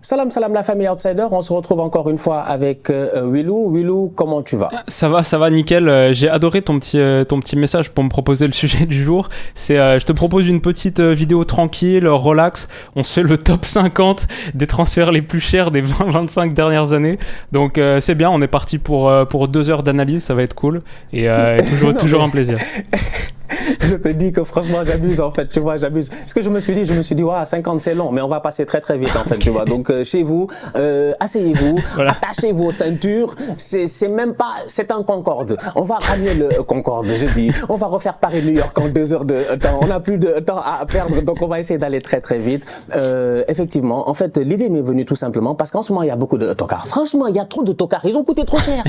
Salam, salam la famille Outsider, on se retrouve encore une fois avec Willou. Willou, comment tu vas? Ça va, nickel. J'ai adoré ton petit message pour me proposer le sujet du jour. Je te propose une petite vidéo tranquille, relax. On se fait le top 50 des transferts les plus chers des 20-25 dernières années. Donc c'est bien, on est parti pour 2 heures d'analyse, ça va être cool. Et toujours un plaisir. Je te dis que franchement j'abuse en fait, tu vois, j'abuse. Ce que je me suis dit, ouais, 50 c'est long, mais on va passer très très vite en fait, tu vois. Donc chez vous, asseyez-vous, voilà. Attachez vos ceintures, c'est même pas, c'est un Concorde. On va ramener le Concorde, je dis. On va refaire Paris-New York en 2 heures de temps. On n'a plus de temps à perdre, donc on va essayer d'aller très très vite. Effectivement, en fait, l'idée m'est venue tout simplement parce qu'en ce moment il y a beaucoup de tocards. Franchement, il y a trop de tocards, ils ont coûté trop cher.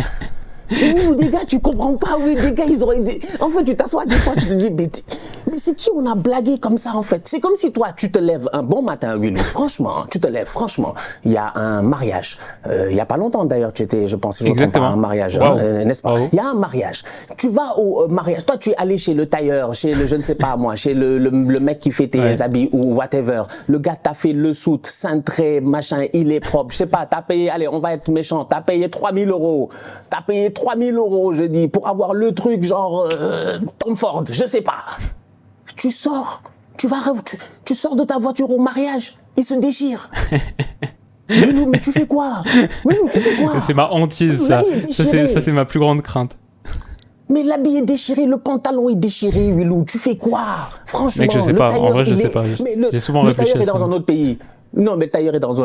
Nous, des gars, tu comprends pas, oui, des gars, ils auraient des... En fait, tu t'assois des fois, tu te dis, mais c'est qui on a blagué comme ça, en fait? C'est comme si toi, tu te lèves un bon matin, Willou, franchement, tu te lèves, franchement, il y a un mariage. Il y a pas longtemps, d'ailleurs, tu étais, je pense, à un mariage, wow. N'est-ce pas? Il y a un mariage. Tu vas au mariage, toi, tu es allé chez le tailleur, chez le, je ne sais pas moi, chez le mec qui fait tes habits ou whatever. Le gars t'a fait le soute, cintré, machin, il est propre, je sais pas, t'as payé, allez, on va être méchant, t'as payé 3000 €. T'as payé 3000 €, je dis, pour avoir le truc genre Tom Ford, je sais pas. Tu sors, tu sors de ta voiture au mariage, il se déchire. Mais tu fais quoi? Tu fais quoi? C'est ma hantise, ça. Ça, c'est ma plus grande crainte. Mais l'habit est déchiré, le pantalon est déchiré, Willou, tu fais quoi? Franchement, mec, je sais pas, en vrai, je sais pas. J'ai souvent réfléchi à ça. Le tailleur est dans un autre pays. Non, mais le tailleur est dans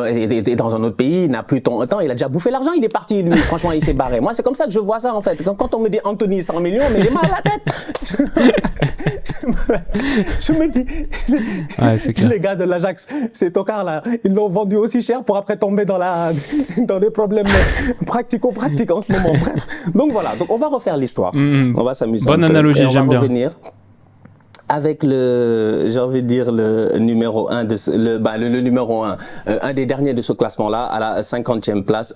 un autre pays, il n'a plus ton temps, il a déjà bouffé l'argent, il est parti, lui, franchement, il s'est barré. Moi, c'est comme ça que je vois ça, en fait. Quand on me dit Anthony 100 millions, mais j'ai mal à la tête. Je me dis, ouais, c'est clair. Les gars de l'Ajax, ces tocards-là, ils l'ont vendu aussi cher pour après tomber dans des problèmes pratico-pratiques en ce moment. Bref. Donc voilà, donc on va refaire l'histoire. On va s'amuser. Bonne analogie, j'aime bien. Avec j'ai envie de dire le numéro 1 le numéro 1, un des derniers de ce classement-là, à la 50e place,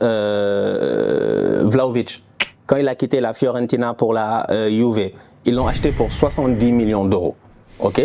Vlahovic. Quand il a quitté la Fiorentina pour la Juve, ils l'ont acheté pour 70 millions d'euros. OK?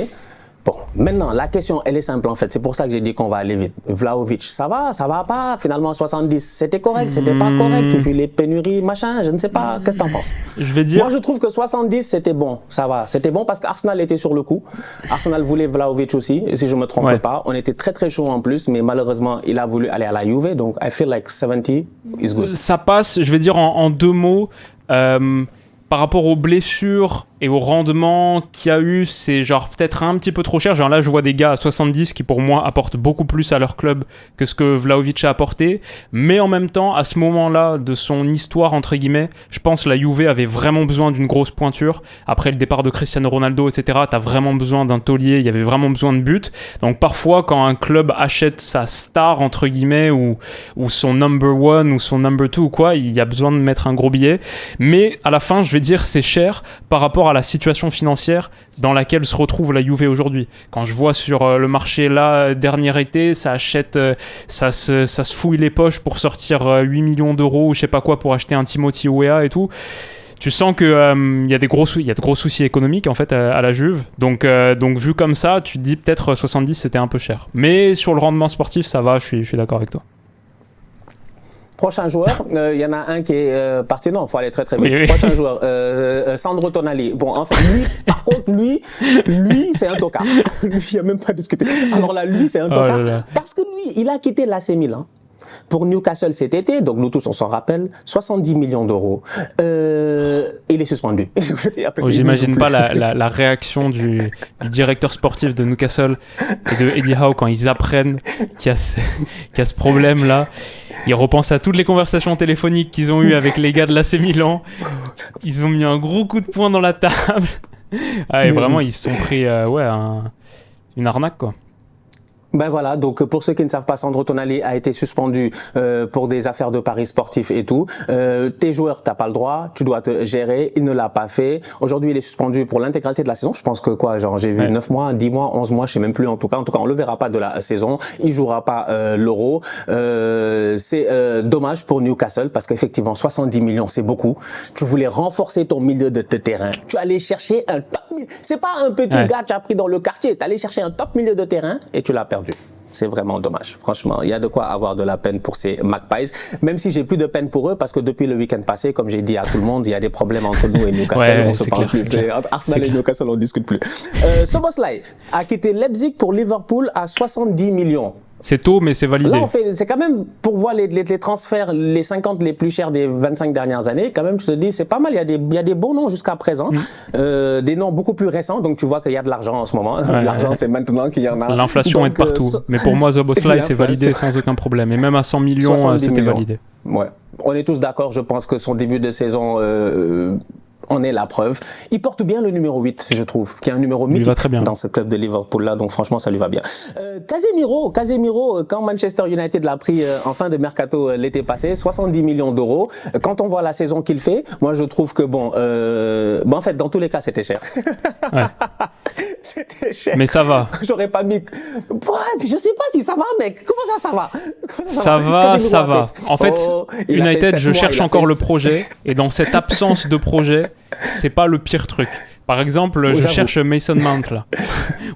Bon, maintenant, la question, elle est simple en fait. C'est pour ça que j'ai dit qu'on va aller vite. Vlahovic, ça va pas. Finalement, 70, c'était correct, c'était pas correct. Et puis les pénuries, machin, je ne sais pas. Qu'est-ce que t'en penses? Je vais dire... Moi, je trouve que 70, c'était bon. Ça va. C'était bon parce qu'Arsenal était sur le coup. Arsenal voulait Vlahovic aussi, si je me trompe pas. On était très très chaud en plus, mais malheureusement, il a voulu aller à la Juve. Donc, I feel like 70 is good. Ça passe, je vais dire en 2 mots. Par rapport aux blessures et au rendement qu'il y a eu, c'est genre peut-être un petit peu trop cher. Genre là, je vois des gars à 70 qui pour moi apportent beaucoup plus à leur club que ce que Vlahovic a apporté. Mais en même temps, à ce moment-là de son histoire, entre guillemets, je pense que la Juve avait vraiment besoin d'une grosse pointure. Après le départ de Cristiano Ronaldo, etc., t'as vraiment besoin d'un taulier, il y avait vraiment besoin de buts. Donc parfois, quand un club achète sa star, entre guillemets, ou son number one, ou son number two, ou quoi, il y a besoin de mettre un gros billet. Mais à la fin, je vais dire c'est cher par rapport à la situation financière dans laquelle se retrouve la Juve aujourd'hui. Quand je vois sur le marché là, dernier été, ça achète, ça se fouille les poches pour sortir 8 millions d'euros ou je sais pas quoi pour acheter un Timothy Weah et tout. Tu sens que y a de gros soucis économiques en fait à la Juve. Donc vu comme ça, tu te dis peut-être 70 c'était un peu cher. Mais sur le rendement sportif, ça va, je suis d'accord avec toi. Prochain joueur, il y en a un qui est parti. Non, il faut aller très très vite. Oui. Prochain joueur, Sandro Tonali. Bon, en fait, lui, par contre, lui, c'est un tocard. Lui, il n'y a même pas discuté. Alors là, lui, c'est un tocard. Parce que lui, il a quitté l'AC Milan pour Newcastle cet été. Donc, nous tous, on s'en rappelle. 70 millions d'euros. Il est suspendu. J'imagine pas la réaction du directeur sportif de Newcastle et de Eddie Howe quand ils apprennent qu'il y a ce problème-là. Ils repensent à toutes les conversations téléphoniques qu'ils ont eues avec les gars de l'AC Milan. Ils ont mis un gros coup de poing dans la table. Ah, et vraiment, ils se sont pris une arnaque, quoi. Ben voilà, donc pour ceux qui ne savent pas, Sandro Tonali a été suspendu pour des affaires de paris sportifs et tout. Tes joueurs, t'as pas le droit, tu dois te gérer. Il ne l'a pas fait. Aujourd'hui, il est suspendu pour l'intégralité de la saison. Je pense que j'ai vu 9 mois, 10 mois, 11 mois, je sais même plus en tout cas. En tout cas, on le verra pas de la saison. Il jouera pas l'Euro. C'est dommage pour Newcastle parce qu'effectivement, 70 millions, c'est beaucoup. Tu voulais renforcer ton milieu de terrain. Tu allais chercher un top. C'est pas un petit gars que tu as pris dans le quartier. Tu allais chercher un top milieu de terrain et tu l'as perdu. C'est vraiment dommage. Franchement, il y a de quoi avoir de la peine pour ces Magpies, même si j'ai plus de peine pour eux parce que depuis le week-end passé, comme j'ai dit à tout le monde, il y a des problèmes entre nous et Newcastle. On se parle plus. Entre Arsenal et Newcastle, on discute plus. Szoboszlai a quitté Leipzig pour Liverpool à 70 millions. C'est tôt, mais c'est validé. Là, c'est quand même, pour voir les transferts, les 50 les plus chers des 25 dernières années, quand même, je te dis, c'est pas mal. Il y a des bons noms jusqu'à présent, des noms beaucoup plus récents, donc tu vois qu'il y a de l'argent en ce moment. L'argent, c'est maintenant qu'il y en a. L'inflation est de partout. Mais pour moi, Szoboszlai, c'est validé sans aucun problème. Et même à 100 millions, c'était validé. Ouais. On est tous d'accord, je pense que son début de saison en est la preuve. Il porte bien le numéro 8, je trouve, qui est un numéro mythique dans ce club de Liverpool-là, donc franchement, ça lui va bien. Casemiro, quand Manchester United l'a pris en fin de mercato l'été passé, 70 millions d'euros. Quand on voit la saison qu'il fait, moi, je trouve que en fait, dans tous les cas, c'était cher. Ouais. C'était cher. Mais ça va. J'aurais pas mis... je sais pas si ça va, mec. Comment ça va? Ça va. En fait, United, je cherche encore le projet, et dans cette absence de projet, c'est pas le pire truc. Par exemple, je cherche Mason Mount là,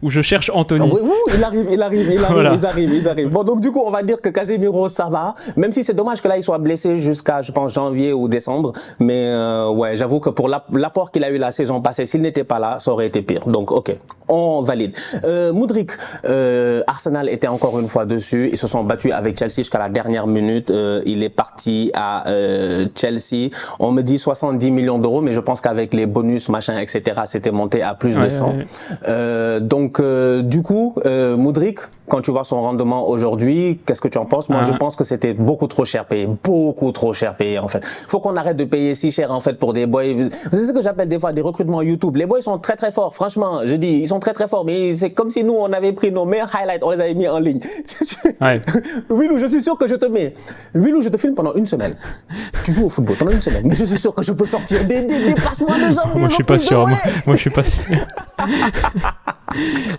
ou je cherche Anthony. Oui, il arrive, Voilà. ils arrivent. Bon, donc du coup, on va dire que Casemiro, ça va, même si c'est dommage que là, il soit blessé jusqu'à, je pense, janvier ou décembre. Mais ouais, j'avoue que pour l'apport qu'il a eu la saison passée, s'il n'était pas là, ça aurait été pire. Donc, ok, on valide. Mudryk, Arsenal était encore une fois dessus. Ils se sont battus avec Chelsea jusqu'à la dernière minute. Il est parti à Chelsea. On me dit 70 millions d'euros, mais je pense qu'avec les bonus, machin, etc., c'était monté à plus de 100. Donc, du coup, Mudryk, quand tu vois son rendement aujourd'hui, qu'est-ce que tu en penses? Moi, je pense que c'était beaucoup trop cher payé. Beaucoup trop cher payé, en fait. Faut qu'on arrête de payer si cher, en fait, pour des boys. C'est ce que j'appelle des fois des recrutements YouTube. Les boys sont très, très forts. Franchement, je dis, ils sont très, très forts. Mais c'est comme si nous, on avait pris nos meilleurs highlights, on les avait mis en ligne. Willou, je suis sûr que je te mets. Willou, je te filme pendant une semaine. Tu joues au football pendant une semaine. Mais je suis sûr que je peux sortir des passements de jambes. Moi, je suis pas sûr. Moi, je suis pas sûr.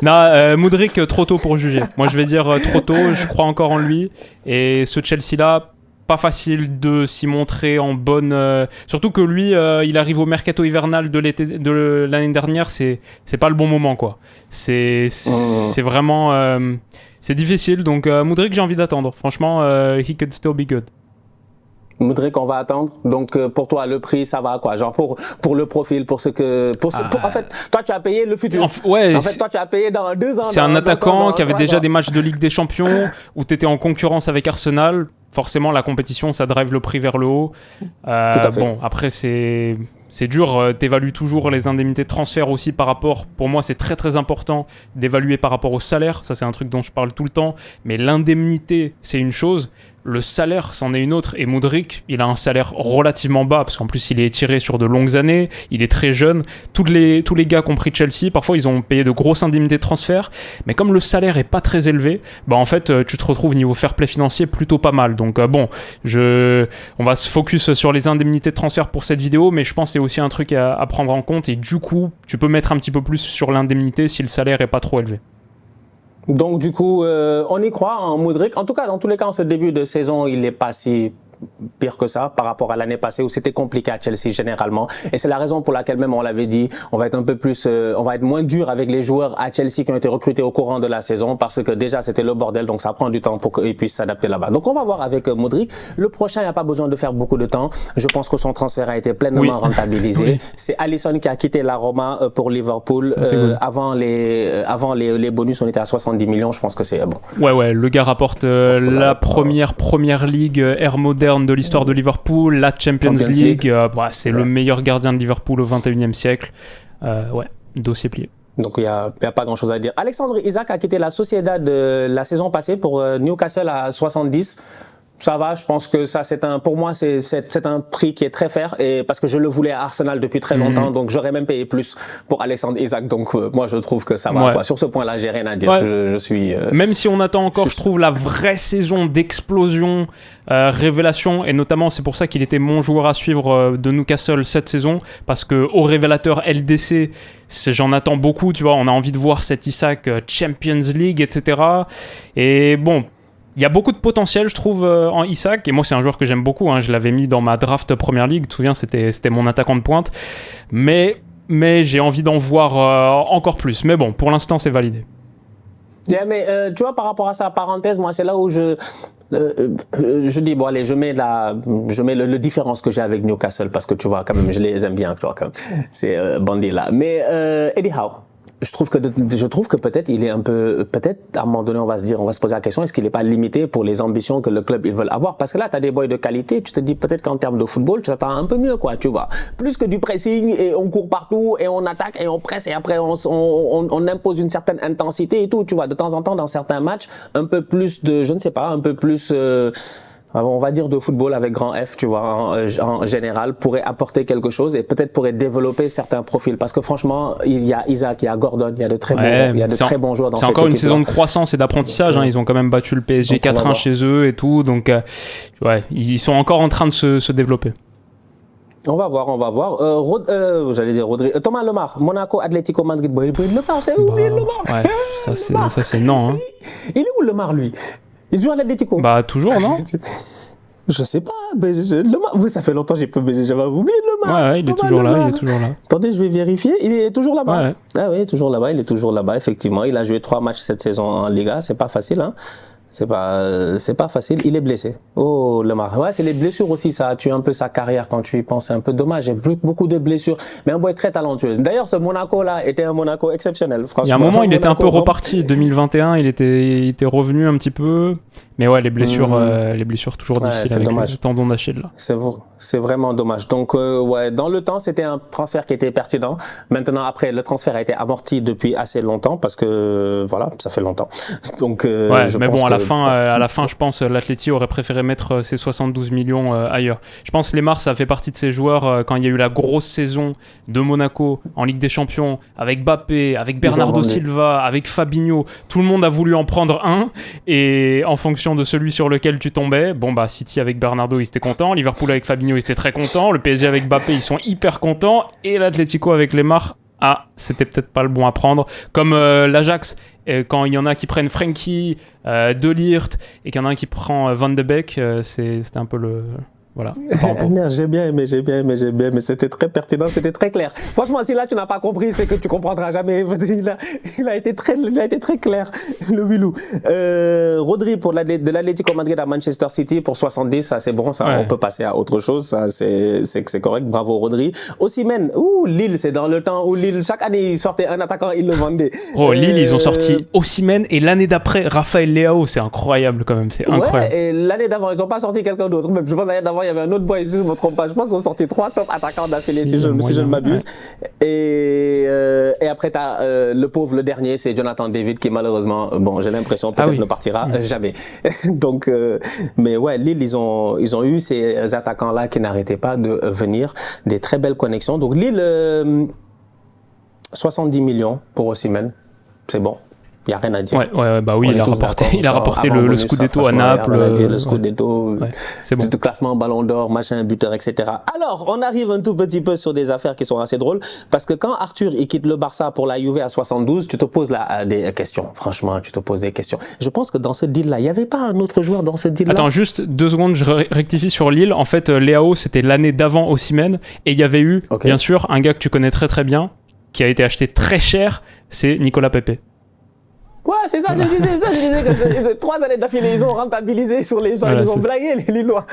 Non, Mudryk, trop tôt pour juger. Moi, je vais dire trop tôt. Je crois encore en lui. Et ce Chelsea-là, pas facile de s'y montrer en bonne. Surtout que lui, il arrive au mercato hivernal de l'année dernière. C'est pas le bon moment, quoi. C'est vraiment. C'est difficile. Donc, Mudryk, j'ai envie d'attendre. Franchement, he could still be good. Mudryk, on va attendre. Donc, pour toi, le prix, ça va quoi? Genre, pour le profil, pour ce que... en fait, toi, tu as payé le futur. En fait, toi, tu as payé dans 2 ans. C'est un attaquant qui avait déjà des matchs de Ligue des Champions, où tu étais en concurrence avec Arsenal. Forcément, la compétition, ça drive le prix vers le haut. Bon, après, c'est dur. T'évalues toujours les indemnités de transfert aussi par rapport... Pour moi, c'est très, très important d'évaluer par rapport au salaire. Ça, c'est un truc dont je parle tout le temps. Mais l'indemnité, c'est une chose. Le salaire, c'en est une autre. Et Mudryk, il a un salaire relativement bas, parce qu'en plus, il est étiré sur de longues années. Il est très jeune. Tous les gars qui ont pris Chelsea, parfois, ils ont payé de grosses indemnités de transfert. Mais comme le salaire est pas très élevé, en fait, tu te retrouves niveau fair play financier plutôt pas mal. Donc, on va se focus sur les indemnités de transfert pour cette vidéo, mais je pense que c'est aussi un truc à prendre en compte. Et du coup, tu peux mettre un petit peu plus sur l'indemnité si le salaire est pas trop élevé. Donc, du coup, on y croit en Mudryk. En tout cas, dans tous les cas, en ce début de saison, il n'est pas si pire que ça par rapport à l'année passée où c'était compliqué à Chelsea généralement. Et c'est la raison pour laquelle même on l'avait dit, on va être un peu plus, on va être moins dur avec les joueurs à Chelsea qui ont été recrutés au courant de la saison parce que déjà c'était le bordel, donc ça prend du temps pour qu'ils puissent s'adapter là-bas. Donc on va voir avec Mudryk. Le prochain, il n'y a pas besoin de faire beaucoup de temps. Je pense que son transfert a été pleinement rentabilisé. C'est Alisson qui a quitté la Roma pour Liverpool. Avant les bonus, on était à 70 millions. Je pense que c'est bon. Ouais, le gars rapporte la première ligue air moderne de l'histoire de Liverpool, la Champions League. C'est le meilleur gardien de Liverpool au 21e siècle. Dossier plié. Donc il y a pas grand chose à dire. Alexandre Isak a quitté la Sociedad la saison passée pour Newcastle à 70. Ça va, je pense que ça pour moi c'est un prix qui est très fair et parce que je le voulais à Arsenal depuis très longtemps, donc j'aurais même payé plus pour Alexandre Isak. Donc moi je trouve que ça va. Quoi. Sur ce point-là, j'ai rien à dire. Je suis. Même si on attend encore, je trouve la vraie saison d'explosion, révélation, et notamment c'est pour ça qu'il était mon joueur à suivre de Newcastle cette saison, parce que au révélateur LDC, j'en attends beaucoup. Tu vois, on a envie de voir cet Isak Champions League, etc. Et bon. Il y a beaucoup de potentiel, je trouve, en Isak. Et moi, c'est un joueur que j'aime beaucoup. Je l'avais mis dans ma draft Premier League. Tu te souviens, c'était mon attaquant de pointe. Mais j'ai envie d'en voir encore plus. Mais bon, pour l'instant, c'est validé. Yeah, mais tu vois, par rapport à sa parenthèse, moi, c'est là où je dis, bon, allez, je mets le différence que j'ai avec Newcastle, parce que tu vois, quand même, je les aime bien, tu vois, quand même, ces bandits-là. Mais Eddie Howe, je trouve que peut-être il est un peu, peut-être à un moment donné, on va se poser la question, est-ce qu'il n'est pas limité pour les ambitions que le club ils veulent avoir? Parce que là, tu as des boys de qualité, tu te dis peut-être qu'en termes de football, tu t'attends un peu mieux, quoi, tu vois. Plus que du pressing et on court partout et on attaque et on presse et après on impose une certaine intensité et tout, tu vois. De temps en temps, dans certains matchs, un peu plus de, je ne sais pas, un peu plus on va dire de football avec grand F, tu vois, en général, pourrait apporter quelque chose et peut-être pourrait développer certains profils. Parce que franchement, il y a Isaac, il y a Gordon, il y a de très bons joueurs dans cette équipe. C'est encore une saison de croissance et d'apprentissage. Ils ont quand même battu le PSG 4-1 chez eux et tout. Donc, ils sont encore en train de se développer. On va voir. J'allais dire Rodri. Thomas Lemar, Monaco, Atlético Madrid. Bon, Lemar, j'avais oublié Lemar. Ouais, ça c'est non. Hein. Il est où Lemar, lui? Il joue à l'Atlético. Bah, toujours, non? Je sais pas. Lemar. Oui, ça fait longtemps que j'avais oublié Lemar. Ouais, il est toujours là. Attendez, je vais vérifier. Il est toujours là-bas. Ouais. Ah oui, toujours là-bas. Il est toujours là-bas, effectivement. Il a joué 3 matchs cette saison en Liga. C'est pas facile, hein. C'est pas facile. Il est blessé. Oh, Lemar. Ouais, c'est les blessures aussi. Ça a tué un peu sa carrière quand tu y penses. C'est un peu dommage. Il y a beaucoup de blessures. Mais un boy très talentueux. D'ailleurs, ce Monaco-là était un Monaco exceptionnel. Franchement. Il y a un moment, il était un peu reparti. 2021, il était revenu un petit peu. Mais ouais, les blessures toujours difficiles avec le tendon d'Achille. C'est vraiment dommage. Donc, dans le temps, c'était un transfert qui était pertinent. Maintenant, après, le transfert a été amorti depuis assez longtemps parce que, voilà, ça fait longtemps. Donc, mais bon, à la fin, je pense, l'Atleti aurait préféré mettre ses 72 millions ailleurs. Je pense que Lemar, ça fait partie de ces joueurs, quand il y a eu la grosse saison de Monaco en Ligue des Champions, avec Mbappé, avec Bernardo Silva, avec Fabinho, tout le monde a voulu en prendre un, et en fonction de celui sur lequel tu tombais, bon bah City avec Bernardo, ils étaient contents, Liverpool avec Fabinho, ils étaient très contents, le PSG avec Mbappé, ils sont hyper contents, et l'Atlético avec Lemar, c'était peut-être pas le bon à prendre. Comme l'Ajax, quand il y en a qui prennent Frenkie, De Ligt, et qu'il y en a un qui prend Van de Beek, c'était un peu le... Voilà. J'ai bien aimé, mais c'était très pertinent, c'était très clair. Franchement, si là tu n'as pas compris, c'est que tu comprendras jamais. Il a été très clair, le Wilou. Rodri de l'Atlético Madrid à Manchester City pour 70, ça c'est bon, ça on peut passer à autre chose, ça c'est correct, bravo Rodri. Osimhen, Lille, c'est dans le temps où Lille, chaque année ils sortaient un attaquant, ils le vendaient. Lille, ils ont sorti Osimhen et l'année d'après Raphaël Leao, c'est incroyable quand même, c'est incroyable. Ouais, et l'année d'avant, ils n'ont pas sorti quelqu'un d'autre. Même, je pense l'année d'avant, il y avait un autre boy, si je ne me trompe pas. Je pense qu'ils ont sorti 3 top attaquants d'affilée, si je ne m'abuse. Ouais. Et après, tu as le dernier, c'est Jonathan David, qui malheureusement, j'ai l'impression, peut-être ne partira jamais. Donc, mais ouais, Lille, ils ont eu ces attaquants-là qui n'arrêtaient pas de venir. Des très belles connexions. Donc, Lille, 70 millions pour Osimhen. C'est bon. Il n'y a rien à dire. Bah oui, il a rapporté le Scudetto à Naples. Le Scudetto, c'est bon. Le classement Ballon d'Or, machin, buteur, etc. Alors, on arrive un tout petit peu sur des affaires qui sont assez drôles, parce que quand Arthur il quitte le Barça pour la Juve à 72, tu te poses des questions. Franchement, tu te poses des questions. Je pense que dans ce deal-là, il n'y avait pas un autre joueur dans ce deal-là. Attends, juste 2 secondes, je rectifie sur Lille. En fait, Leao, c'était l'année d'avant Osimhen, et il y avait eu, bien sûr, un gars que tu connais très très bien, qui a été acheté très cher, c'est Nicolas Pepe. Ouais, c'est ça, je disais que 3 années d'affilée, ils ont rentabilisé sur les gens, ils ont blagué les Lillois.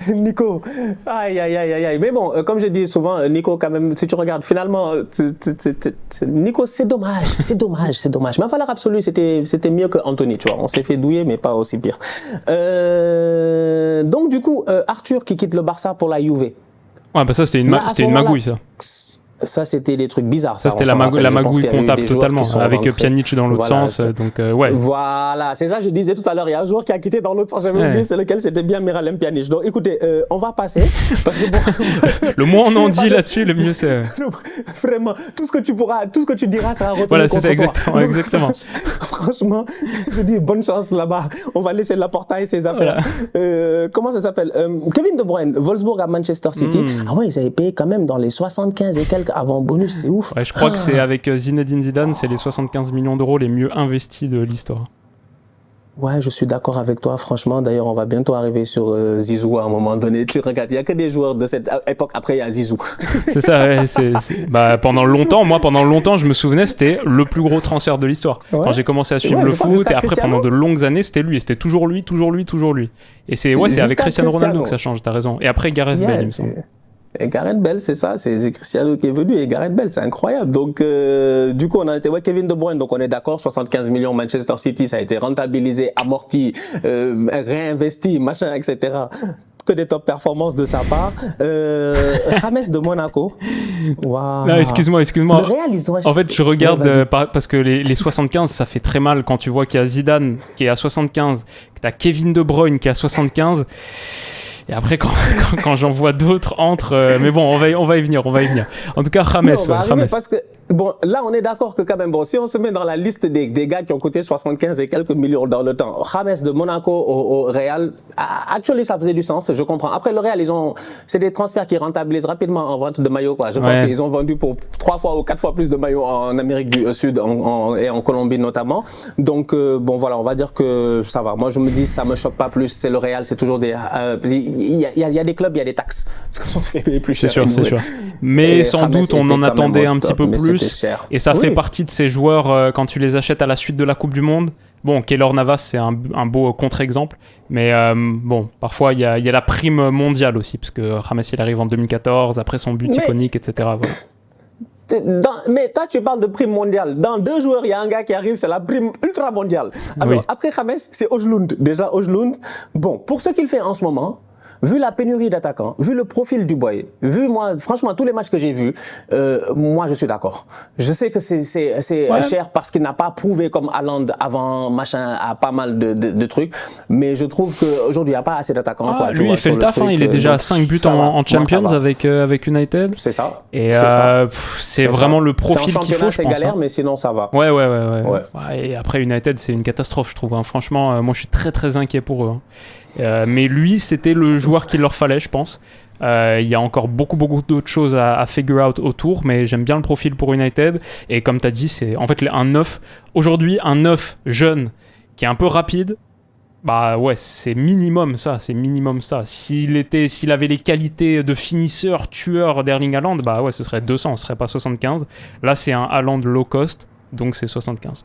Nico, aïe. Mais bon, comme je dis souvent, Nico, quand même, si tu regardes, finalement, Nico, c'est dommage. Mais en valeur absolue, c'était mieux que Anthony, tu vois. On s'est fait douiller, mais pas aussi pire. Donc, du coup, Arthur qui quitte le Barça pour la Juve. Ouais, bah ça, c'était une magouille, ça. Ça, c'était des trucs bizarres. Ça, c'était la magouille comptable totalement, avec Pjanic dans l'autre sens. Donc, ouais. Voilà, c'est ça, je disais tout à l'heure. Il y a un joueur qui a quitté dans l'autre sens. J'avais oublié, c'est lequel, c'était bien Miralem Pjanic. Donc, écoutez, on va passer. Parce que, le moins on en dit là-dessus, le mieux c'est. Vraiment, tout ce que tu diras sera retourné voilà, c'est ça, contre exactement. Franchement, je dis bonne chance là-bas. On va laisser Laporta et ses affaires. Voilà. Comment ça s'appelle Kevin De Bruyne, Wolfsburg à Manchester City. Ah ouais, ils avaient payé quand même dans les 75 et quelques avant bonus, c'est ouf. Ouais, je crois que c'est avec Zinedine Zidane, c'est les 75 millions d'euros les mieux investis de l'histoire. Ouais, je suis d'accord avec toi, franchement. D'ailleurs, on va bientôt arriver sur Zizou à un moment donné. Tu regardes, il n'y a que des joueurs de cette époque. Après, il y a Zizou. C'est ça, ouais, Bah, pendant longtemps, je me souvenais, c'était le plus gros transfert de l'histoire. Ouais. Quand j'ai commencé à suivre le foot, et après, pendant de longues années, c'était lui. Et c'était toujours lui. Et c'est avec Cristiano Ronaldo que ça change, t'as raison. Et après, Gareth Bale, il me semble. Et Gareth Bale, c'est ça, c'est Cristiano qui est venu et Gareth Bale, c'est incroyable. Donc, du coup, on a été, Kevin De Bruyne, donc on est d'accord, 75 millions Manchester City, ça a été rentabilisé, amorti, réinvesti, machin, etc. Que des top performances de sa part. James de Monaco. Wow. Non, excuse-moi. En fait, je regarde parce que les 75, ça fait très mal quand tu vois qu'il y a Zidane qui est à 75, que tu as Kevin De Bruyne qui est à 75. Et après, quand j'en vois d'autres mais bon, on va y venir. En tout cas, James. Parce que, bon, là, on est d'accord que quand même, bon, si on se met dans la liste des gars qui ont coûté 75 et quelques millions dans le temps, James de Monaco au Real, actuellement, ça faisait du sens, je comprends. Après, le Real, c'est des transferts qui rentabilisent rapidement en vente de maillots, quoi. Je pense qu'ils ont vendu pour 3 fois ou 4 fois plus de maillots en Amérique du Sud et en Colombie notamment. Donc, bon, voilà, on va dire que ça va. Moi, je me dis, ça me choque pas plus. C'est le Real, c'est toujours des... Il y a des clubs, il y a des taxes. Parce qu'on te fait payer plus cher. C'est sûr. Mais sans doute, on en attendait un petit peu plus. Et ça fait partie de ces joueurs, quand tu les achètes à la suite de la Coupe du Monde. Bon, Keylor Navas, c'est un beau contre-exemple. Mais bon, parfois, il y a la prime mondiale aussi. Parce que James, il arrive en 2014, après son but iconique, etc. Voilà. Mais toi, tu parles de prime mondiale. Dans 2 joueurs, il y a un gars qui arrive, c'est la prime ultra mondiale. Alors, après James, c'est Højlund. Déjà, Højlund, bon, pour ce qu'il fait en ce moment, vu la pénurie d'attaquants, vu le profil du boy, vu moi, franchement, tous les matchs que j'ai vus, moi, je suis d'accord. Je sais que c'est cher parce qu'il n'a pas prouvé comme Haaland avant, machin, à pas mal de trucs. Mais je trouve qu'aujourd'hui, il n'y a pas assez d'attaquants. Lui, il fait le taf. Il est déjà à 5 buts en Champions avec United. C'est ça. Et c'est vraiment le profil qu'il faut, je pense. C'est galère, mais sinon, ça va. Ouais. Et après, United, c'est une catastrophe, je trouve. Franchement, moi, je suis très, très inquiet pour eux. Mais lui, c'était le joueur qu'il leur fallait, je pense. Il y a encore beaucoup d'autres choses à figure out autour, mais j'aime bien le profil pour United. Et comme tu as dit, c'est en fait un 9. Aujourd'hui, un 9 jeune qui est un peu rapide, bah ouais, c'est minimum ça. S'il avait les qualités de finisseur, tueur d'Erling Haaland, bah ouais, ce serait 200, ce serait pas 75. Là, c'est un Haaland low cost, donc c'est 75.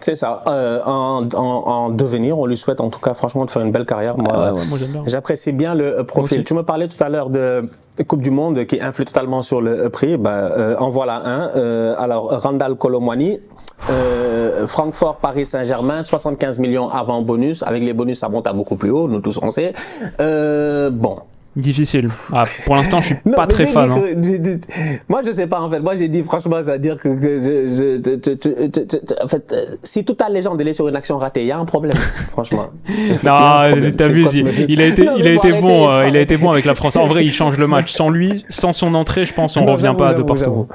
C'est ça, en devenir, on lui souhaite en tout cas franchement de faire une belle carrière. Moi, j'aime bien. J'apprécie bien le profil. Tu me parlais tout à l'heure de Coupe du Monde qui influe totalement sur le prix. En voilà un. Alors, Randal Kolo Muani, Francfort, Paris Saint-Germain, 75 millions avant bonus. Avec les bonus, ça monte à beaucoup plus haut, nous tous on sait. Bon. Difficile. Pour l'instant, je suis pas très fan. Moi, je sais pas en fait. Moi, j'ai dit franchement, c'est-à-dire que en fait, si toute ta légende est sur une action ratée, il y a un problème, franchement. Non, t'abuses. Il a été bon avec la France. En vrai, il change le match. Sans lui, sans son entrée, je pense, on revient pas de partout.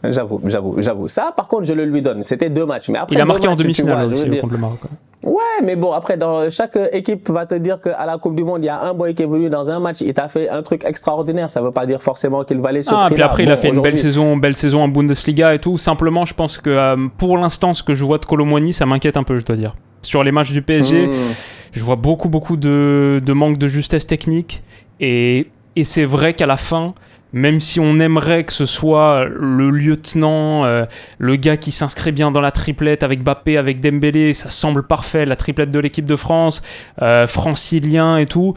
J'avoue. Ça, par contre, je le lui donne. C'était 2 matchs. Mais après, il a marqué en demi-finale aussi contre le Maroc. Ouais, mais bon, après, chaque équipe va te dire qu'à la Coupe du Monde, il y a un boy qui est venu dans un match, il t'a fait un truc extraordinaire. Ça veut pas dire forcément qu'il valait ce prix-là. Puis après, il a fait une belle saison en Bundesliga et tout. Simplement, je pense que pour l'instant, ce que je vois de Kolo Muani, ça m'inquiète un peu, je dois dire. Sur les matchs du PSG, je vois beaucoup de manque de justesse technique. Et c'est vrai qu'à la fin, même si on aimerait que ce soit le lieutenant, le gars qui s'inscrit bien dans la triplette avec Mbappé, avec Dembélé, ça semble parfait, la triplette de l'équipe de France, francilien et tout,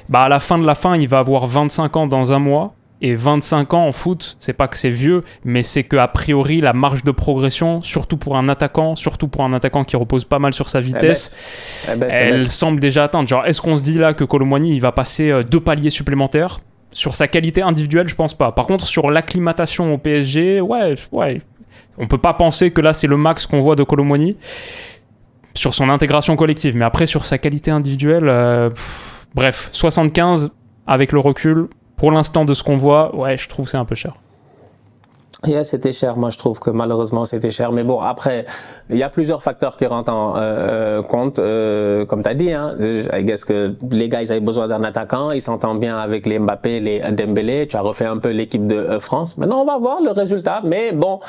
bah à la fin de la fin, il va avoir 25 ans dans un mois. Et 25 ans en foot, c'est pas que c'est vieux, mais c'est qu'a priori, la marge de progression, surtout pour un attaquant qui repose pas mal sur sa vitesse, elle semble déjà atteinte. Genre, est-ce qu'on se dit là que Kolo Muani, il va passer 2 paliers supplémentaires ? Sur sa qualité individuelle, je pense pas. Par contre, sur l'acclimatation au PSG, ouais. On peut pas penser que là, c'est le max qu'on voit de Kolo Muani sur son intégration collective. Mais après, sur sa qualité individuelle, bref, 75 avec le recul. Pour l'instant, de ce qu'on voit, ouais, je trouve que c'est un peu cher. Yeah, c'était cher. Moi, je trouve que malheureusement, c'était cher. Mais bon, après, il y a plusieurs facteurs qui rentrent en compte. Comme tu as dit, hein, I guess que les gars, ils avaient besoin d'un attaquant. Ils s'entendent bien avec les Mbappé, les Dembélé. Tu as refait un peu l'équipe de France. Maintenant, on va voir le résultat. Mais bon,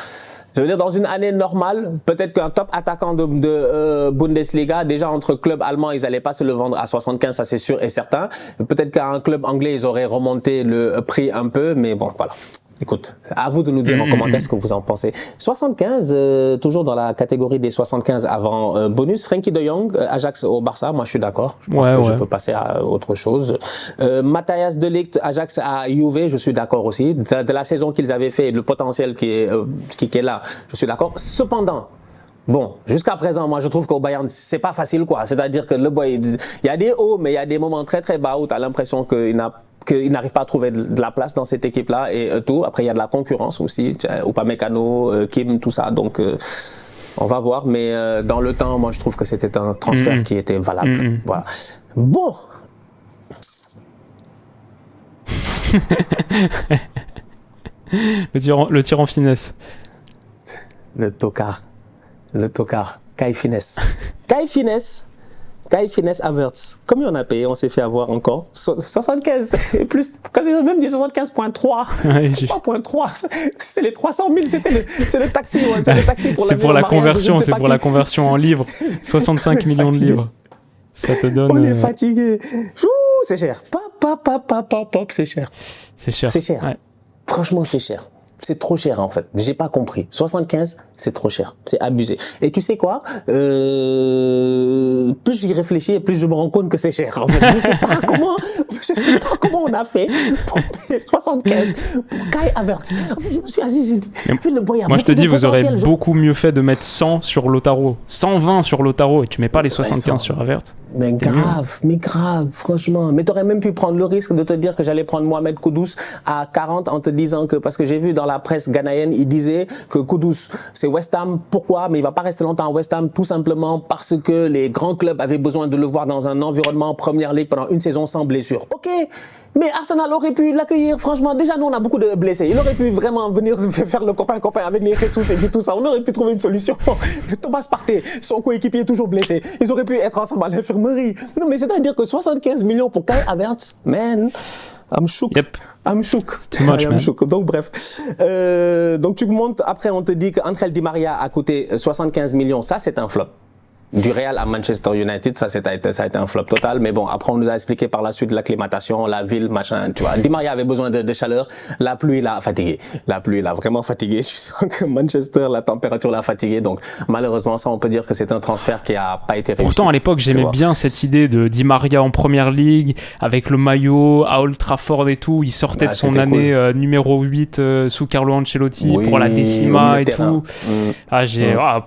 je veux dire, dans une année normale, peut-être qu'un top attaquant de Bundesliga, déjà entre clubs allemands, ils n'allaient pas se le vendre à 75, ça c'est sûr et certain. Peut-être qu'un club anglais, ils auraient remonté le prix un peu. Mais bon, voilà. Écoute, à vous de nous dire en commentaire ce que vous en pensez. 75, toujours dans la catégorie des 75 avant bonus. Frenkie de Jong, Ajax au Barça, moi je suis d'accord. Je pense que je peux passer à autre chose. Matthijs de Ligt, Ajax à Juve, je suis d'accord aussi. De la saison qu'ils avaient fait, le potentiel qui est là, je suis d'accord. Cependant, bon, jusqu'à présent, moi je trouve qu'au Bayern, c'est pas facile quoi. C'est-à-dire que le boy, il y a des hauts, mais il y a des moments très très bas où tu as l'impression qu'il n'arrive pas à trouver de la place dans cette équipe-là et tout. Après, il y a de la concurrence aussi, Upamecano, Kim, tout ça. Donc, on va voir. Mais dans le temps, moi, je trouve que c'était un transfert qui était valable. Voilà. Bon. le tir en finesse. Le tocard. Kai Finesse. Kai Finesse Havertz. Combien on a payé? On s'est fait avoir encore 75 et plus, quasiment même dit 75.3. 3.3. C'est les 300 000, c'est le taxi. Ouais, c'est le taxi pour c'est pour la conversion, c'est pour la conversion en livres. 65 millions de livres. Ça te donne. On est fatigué. C'est cher. C'est cher. C'est cher. C'est cher. Ouais. Franchement, c'est cher. C'est trop cher en fait. J'ai pas compris. 75, c'est trop cher. C'est abusé. Et tu sais quoi? Plus j'y réfléchis et plus je me rends compte que c'est cher. En fait, je sais pas comment on a fait pour payer 75 pour Kai Havertz. En fait, je me suis assis, j'ai dit, le boy a moi je te dis, vous aurez beaucoup mieux fait de mettre 100 sur Lautaro, 120 sur Lautaro et tu mets pas les 75 sur Havertz. Mais grave, franchement. Mais t'aurais même pu prendre le risque de te dire que j'allais prendre Mohamed Kudus à 40 en te disant que, parce que j'ai vu dans la presse ghanéenne, il disait que Kudus, c'est West Ham. Pourquoi? Mais il va pas rester longtemps à West Ham, tout simplement parce que les grands clubs avaient besoin de le voir dans un environnement Première Ligue pendant une saison sans blessure. Ok, mais Arsenal aurait pu l'accueillir. Franchement, déjà nous on a beaucoup de blessés. Il aurait pu vraiment venir faire le copain avec les Jesus et tout ça. On aurait pu trouver une solution. Thomas Partey, son coéquipier est toujours blessé. Ils auraient pu être ensemble à l'infirmerie. Non mais c'est-à-dire que 75 millions pour Kai Havertz, man. I'm shook. Yep. I'm shook. It's too much, man. Shook. Donc bref. Donc tu montes, après on te dit qu'Angel Di Maria a coûté 75 millions. Ça c'est un flop. Du Real à Manchester United, ça a été un flop total. Mais bon, après on nous a expliqué par la suite l'acclimatation, la ville, machin, tu vois. Di Maria avait besoin de chaleur. La pluie l'a fatigué. La pluie l'a vraiment fatigué. Je sens que Manchester, la température l'a fatigué. Donc malheureusement, ça on peut dire que c'est un transfert qui a pas été réussi. Pourtant à l'époque, j'aimais bien cette idée de Di Maria en Première Ligue, avec le maillot à Old Trafford et tout. Il sortait de son année numéro 8 sous Carlo Ancelotti pour la décima et tout.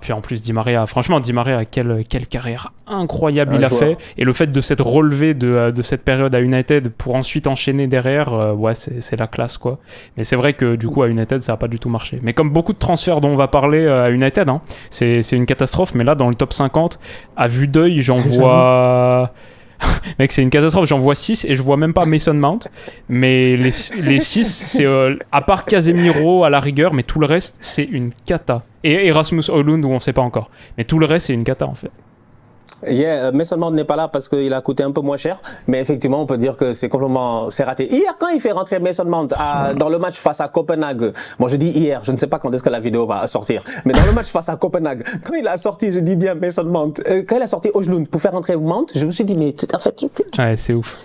Puis en plus Di Maria, franchement Di Maria, quelle carrière incroyable il a fait, et le fait de s'être relevé de cette période à United pour ensuite enchaîner derrière, c'est la classe quoi. Mais c'est vrai que du coup à United ça n'a pas du tout marché, mais comme beaucoup de transferts dont on va parler à United, hein, c'est une catastrophe. Mais là dans le top 50 à vue d'œil j'en vois mec, c'est une catastrophe, j'en vois 6 et je vois même pas Mason Mount, mais les 6 c'est à part Casemiro à la rigueur, mais tout le reste c'est une cata, et Erasmus Højlund où on sait pas encore, mais tout le reste c'est une cata en fait. Mason Mount n'est pas là parce qu'il a coûté un peu moins cher, mais effectivement on peut dire que c'est raté. Hier quand il fait rentrer Mason Mount dans le match face à Copenhague, bon je dis hier, je ne sais pas quand est-ce que la vidéo va sortir, mais dans le match face à Copenhague, quand il a sorti, je dis bien Mason Mount, quand il a sorti Højlund pour faire rentrer Mount, je me suis dit mais en fait... Ouais, c'est ouf.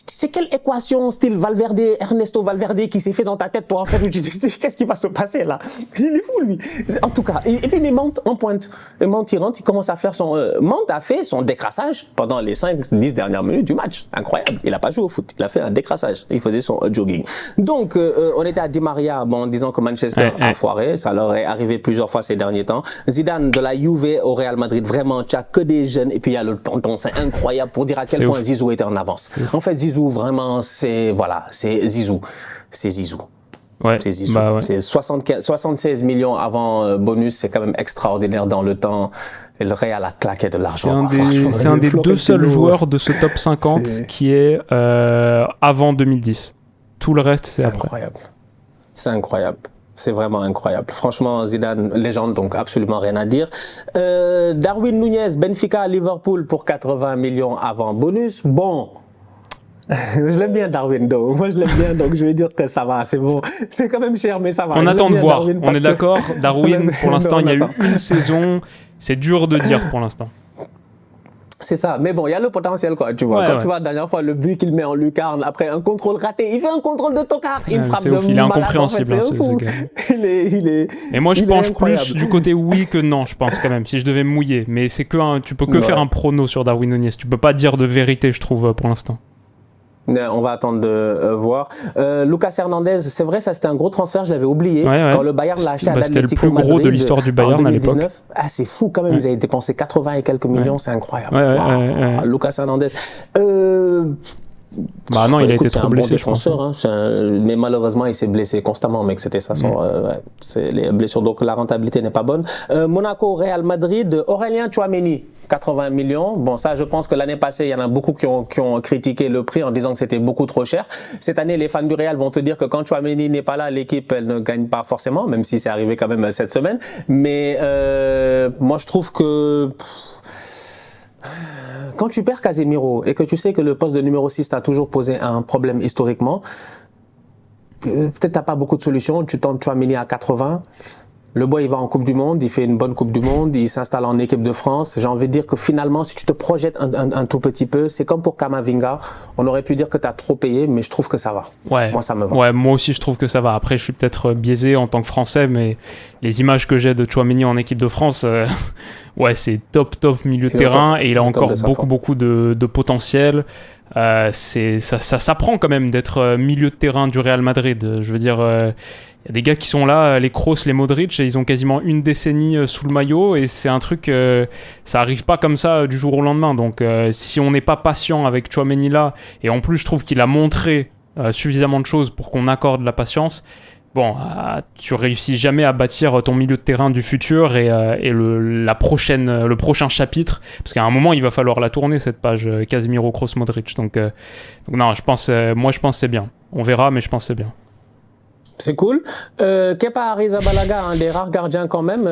C'est quelle équation style Valverde, Ernesto Valverde qui s'est fait dans ta tête pour en faire... Qu'est-ce qui va se passer là? Il est fou lui. En tout cas, et puis il monte en pointe. Il monte, il rentre, il commence à faire son... Monte a fait son décrassage pendant les 5-10 dernières minutes du match. Incroyable. Il n'a pas joué au foot. Il a fait un décrassage. Il faisait son jogging. Donc, on était à Di Maria en disant que Manchester a foiré. Ça leur est arrivé plusieurs fois ces derniers temps. Zidane de la Juve au Real Madrid. Vraiment, tu n'as que des jeunes. Et puis il y a le tonton. C'est incroyable pour dire à quel point Zizou était en avance. En fait, Zizou, vraiment, c'est Zizou. C'est Zizou. Ouais, c'est Zizou. C'est 76 millions avant bonus, c'est quand même extraordinaire dans le temps. Et le Real a claqué de l'argent. C'est un des deux seuls joueurs de ce top 50 qui est avant 2010. Tout le reste, c'est après. Incroyable. C'est incroyable. C'est vraiment incroyable. Franchement, Zidane, légende, donc absolument rien à dire. Darwin Núñez, Benfica, Liverpool pour 80 millions avant bonus. Bon. Je l'aime bien, Darwin, donc. Moi, je l'aime bien, donc je vais dire que ça va, c'est bon. C'est quand même cher, mais ça va. On attend de voir. On est d'accord. Darwin, pour l'instant, il y a eu une saison. C'est dur de dire pour l'instant. C'est ça, mais bon, il y a le potentiel, quoi, tu vois. Quand tu vois la dernière fois le but qu'il met en lucarne, après un contrôle raté, il fait un contrôle de tocard, il frappe de malade. Il est incompréhensible, en fait, ce gars. Il est. Et moi, je penche plus du côté oui que non, je pense quand même, si je devais me mouiller. Mais c'est que tu peux que faire un prono sur Darwin Núñez. Tu peux pas dire de vérité, je trouve, pour l'instant. On va attendre de voir. Lucas Hernandez, c'est vrai, ça c'était un gros transfert, je l'avais oublié. Quand le Bayern l'a acheté à l'Atlético Madrid. C'était le plus gros de l'histoire du Bayern à l'époque. Ah, c'est fou quand même, ils avaient dépensé 80 et quelques millions, c'est incroyable. Lucas Hernandez. Bah non, il a été trop blessé, je pense. Mais malheureusement, il s'est blessé constamment, mec. C'était ça. C'est les blessures, donc la rentabilité n'est pas bonne. Monaco, Real Madrid, Aurélien Tchouaméni. 80 millions. Bon, ça, je pense que l'année passée, il y en a beaucoup qui ont critiqué le prix en disant que c'était beaucoup trop cher. Cette année, les fans du Real vont te dire que quand Tchouaméni n'est pas là, l'équipe, elle ne gagne pas forcément, même si c'est arrivé quand même cette semaine. Mais moi, je trouve que quand tu perds Casemiro et que tu sais que le poste de numéro 6 t'a toujours posé un problème historiquement, peut-être t'as pas beaucoup de solutions. Tu tentes Tchouaméni à 80. Le boy, il va en Coupe du Monde, il fait une bonne Coupe du Monde, il s'installe en équipe de France. J'ai envie de dire que finalement, si tu te projettes un tout petit peu, c'est comme pour Camavinga. On aurait pu dire que tu as trop payé, mais je trouve que ça va. Ouais. Moi, ça me va. Ouais, moi aussi, je trouve que ça va. Après, je suis peut-être biaisé en tant que Français, mais les images que j'ai de Tchouaméni en équipe de France, ouais, c'est top milieu de terrain. Et il a encore beaucoup de potentiel. Ça s'apprend quand même d'être milieu de terrain du Real Madrid. Je veux dire, il y a des gars qui sont là, les Kroos, les Modric, et ils ont quasiment une décennie sous le maillot, et c'est un truc, ça arrive pas comme ça du jour au lendemain. Donc si on n'est pas patient avec Tchouaméni là, et en plus je trouve qu'il a montré suffisamment de choses pour qu'on accorde la patience, bon, tu réussis jamais à bâtir ton milieu de terrain du futur et le prochain chapitre, parce qu'à un moment il va falloir la tourner, cette page Casemiro, Kroos, Modric. Donc non, je pense que c'est bien. On verra, mais je pense que c'est bien. C'est cool. Kepa Arrizabalaga, un des rares gardiens quand même.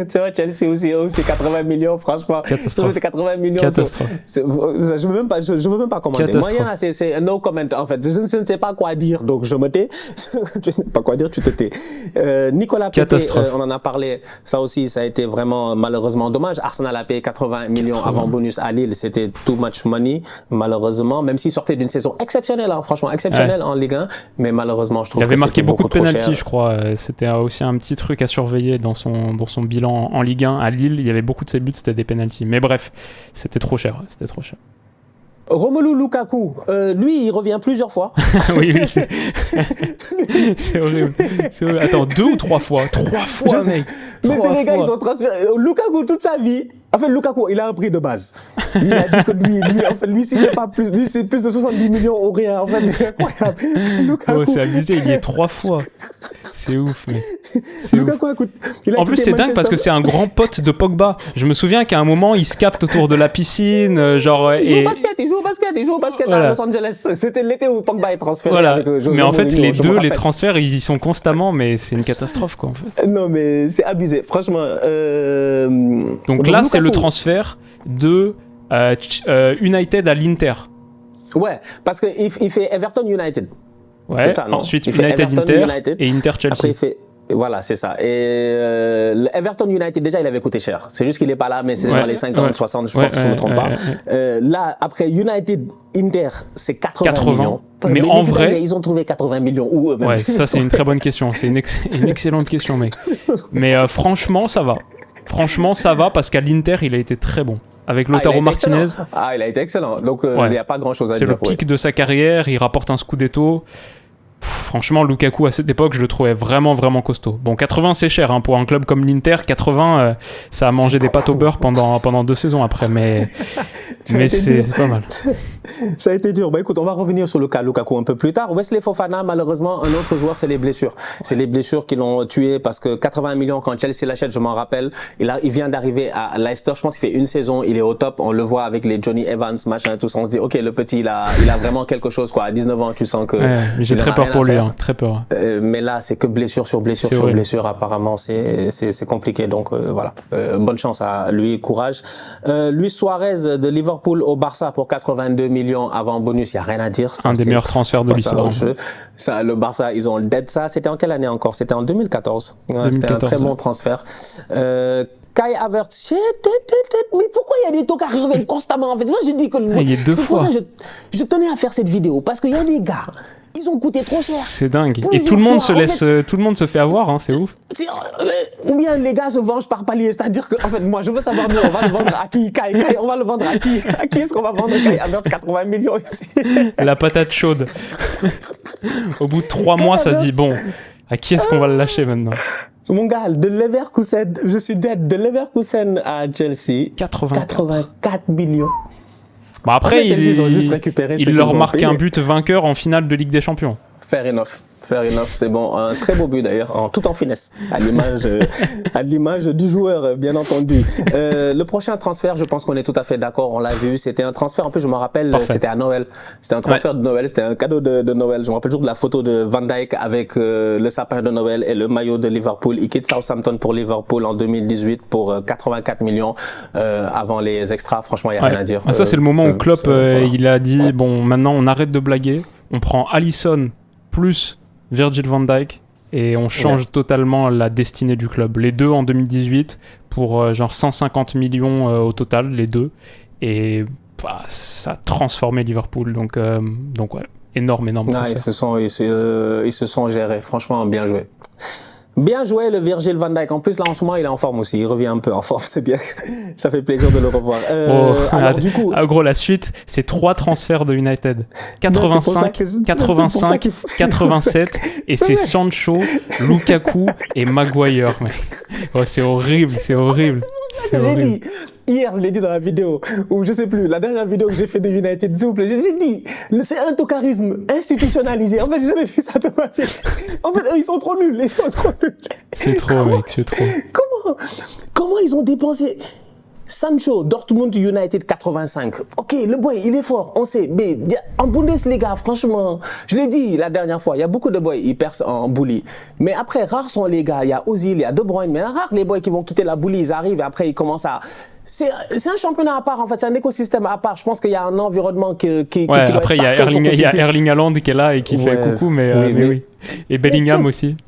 Tu vois, Chelsea aussi 80 millions, franchement. Catastrophe. 80 millions. Catastrophe. Je veux même pas commenter. Moyen, c'est no comment en fait. Je ne sais pas quoi dire, donc je me tais. Je ne sais pas quoi dire, tu te tais. Nicolas Pepe, on en a parlé. Ça aussi, ça a été vraiment malheureusement dommage. Arsenal a payé 80 millions avant bonus à Lille. C'était too much money, malheureusement. Même s'il sortait d'une saison exceptionnelle, franchement exceptionnelle en Ligue 1, mais malheureusement, je trouve que c'était beaucoup de pénaltys, je crois. C'était aussi un petit truc à surveiller dans son bilan en Ligue 1 à Lille. Il y avait beaucoup de ses buts, c'était des pénaltys. Mais bref, c'était trop cher. Romelu Lukaku, lui, il revient plusieurs fois. oui, c'est horrible. Attends, 2 ou 3 fois 3 fois, mec. Mais c'est les gars, ils ont transféré. Lukaku, toute sa vie. En fait, Lukaku, il a un prix de base. Il a dit que lui, si c'est pas plus, lui, c'est plus de 70 millions ou rien. En fait, c'est incroyable. Lukaku. Oh, c'est abusé, il y est 3 fois. C'est ouf, mais. Lukaku, écoute, en plus, c'est dingue parce que c'est un grand pote de Pogba. Je me souviens qu'à un moment, il se capte autour de la piscine, genre. Il joue au basket voilà. À Los Angeles. C'était l'été où Pogba est transféré. Voilà. Avec mais en fait, les transferts, ils y sont constamment, mais c'est une catastrophe, quoi, en fait. Non, mais c'est abusé, franchement. Donc là, c'est le transfert de United à l'Inter. Ouais, parce qu'il fait Everton United. Ouais, c'est ça, non? Ensuite United Inter et Inter Chelsea. Après, il fait... Voilà, c'est ça. Et Everton United, déjà, il avait coûté cher. C'est juste qu'il n'est pas là, mais c'est dans les 50, 60, je pense que je ne me trompe pas. Là, après United Inter, c'est 80 millions. Mais en vrai, ils ont trouvé 80 millions où eux-mêmes. Ouais, ça, c'est une très bonne question. C'est une excellente question, mec. Mais franchement, ça va. Franchement, ça va parce qu'à l'Inter, il a été très bon. Avec Lautaro Martinez. Il a été excellent. Donc, il n'y a pas grand-chose à dire. C'est le pic de sa carrière. Il rapporte un Scudetto. Franchement, Lukaku, à cette époque, je le trouvais vraiment costaud. Bon, 80, c'est cher. Pour un club comme l'Inter, 80, ça a mangé des pâtes au beurre pendant 2 saisons après. Mais c'est pas mal. Ça a été dur. Bah écoute, on va revenir sur le cas Lukaku un peu plus tard. Wesley Fofana, malheureusement, un autre joueur, c'est les blessures. C'est les blessures qui l'ont tué parce que 80 millions quand Chelsea l'achète, je m'en rappelle. Il vient d'arriver à Leicester. Je pense qu'il fait une saison, il est au top. On le voit avec les Johnny Evans, machin, tout ça. On se dit, ok, le petit, il a vraiment quelque chose, quoi. À 19 ans, tu sens que. Ouais, j'ai très peur pour lui, hein, très peur. Mais là, c'est que blessure sur blessure sur blessure. Apparemment, c'est compliqué. Donc voilà. Bonne chance à lui, courage. Luis Suarez de Liverpool au Barça pour 82 millions avant bonus, il n'y a rien à dire. Ça, un des meilleurs transferts de l'histoire. Ça, le Barça, ils ont dead ça. C'était en quelle année encore? C'était en 2014. Ouais, c'était un très bon transfert. Kai Havertz, mais pourquoi il y a des tocards qui reviennent constamment? En fait, moi, je dis que c'est pour ça que je tenais à faire cette vidéo parce qu'il y a des gars, ils ont coûté trop cher. C'est dingue. Et tout le monde se laisse, tout le monde se fait avoir, hein, c'est ouf. Ou bien les gars se vengent par palier, c'est-à-dire que, en fait, moi, je veux savoir, nous, on va le vendre à qui? Kai, on va le vendre à qui? À qui est-ce qu'on va vendre Kai Havertz 80 millions ici? La patate chaude. Au bout de 3 mois, ça se dit, bon, à qui est-ce qu'on va le lâcher maintenant? Mon gars, de Leverkusen, je suis dead. De Leverkusen à Chelsea, 84 millions. Bon, après, il leur marque un but vainqueur en finale de Ligue des Champions. Fair enough, c'est bon. Un très beau but d'ailleurs, tout en finesse, à l'image du joueur, bien entendu. Le prochain transfert, je pense qu'on est tout à fait d'accord, on l'a vu. C'était un transfert, en plus, je me rappelle, c'était à Noël. C'était un transfert de Noël, c'était un cadeau de Noël. Je me rappelle toujours de la photo de Van Dijk avec le sapin de Noël et le maillot de Liverpool. Il quitte Southampton pour Liverpool en 2018 pour 84 millions avant les extras. Franchement, il n'y a rien à dire. Ça, c'est le moment où Klopp, il a dit, bon, maintenant, on arrête de blaguer. On prend Alisson plus Virgil van Dijk et on change totalement la destinée du club. Les deux en 2018 pour genre 150 millions au total, les deux. Et ça a transformé Liverpool. Donc ouais, énorme. Ils se sont gérés. Franchement, bien joué. Bien joué le Virgil van Dijk. En plus, là, en ce moment, il est en forme aussi. Il revient un peu en forme, c'est bien. Ça fait plaisir de le revoir. Alors, du coup... gros, la suite, c'est 3 transferts de United. 85, 87, et c'est Sancho, Lukaku et Maguire. Oh, c'est horrible. J'ai dit, hier, je l'ai dit dans la vidéo, ou je sais plus, la dernière vidéo que j'ai fait de United, s'il vous plaît, j'ai dit, c'est un tocarisme institutionnalisé. En fait, j'ai jamais vu ça de ma vie. En fait, eux, ils sont trop nuls. C'est trop, mec, c'est trop. Comment ils ont dépensé Sancho, Dortmund United 85. Ok, le boy, il est fort, on sait. Mais en Bundesliga, franchement, je l'ai dit la dernière fois, il y a beaucoup de boys, ils percent en bully. Mais après, rares sont les gars. Il y a Ozil, il y a De Bruyne, mais rares les boys qui vont quitter la bully, ils arrivent et après ils commencent à... C'est un championnat à part, en fait, c'est un écosystème à part. Je pense qu'il y a un environnement qui après, il y a Erling Haaland qui est là et qui fait coucou, mais oui. Et Bellingham aussi.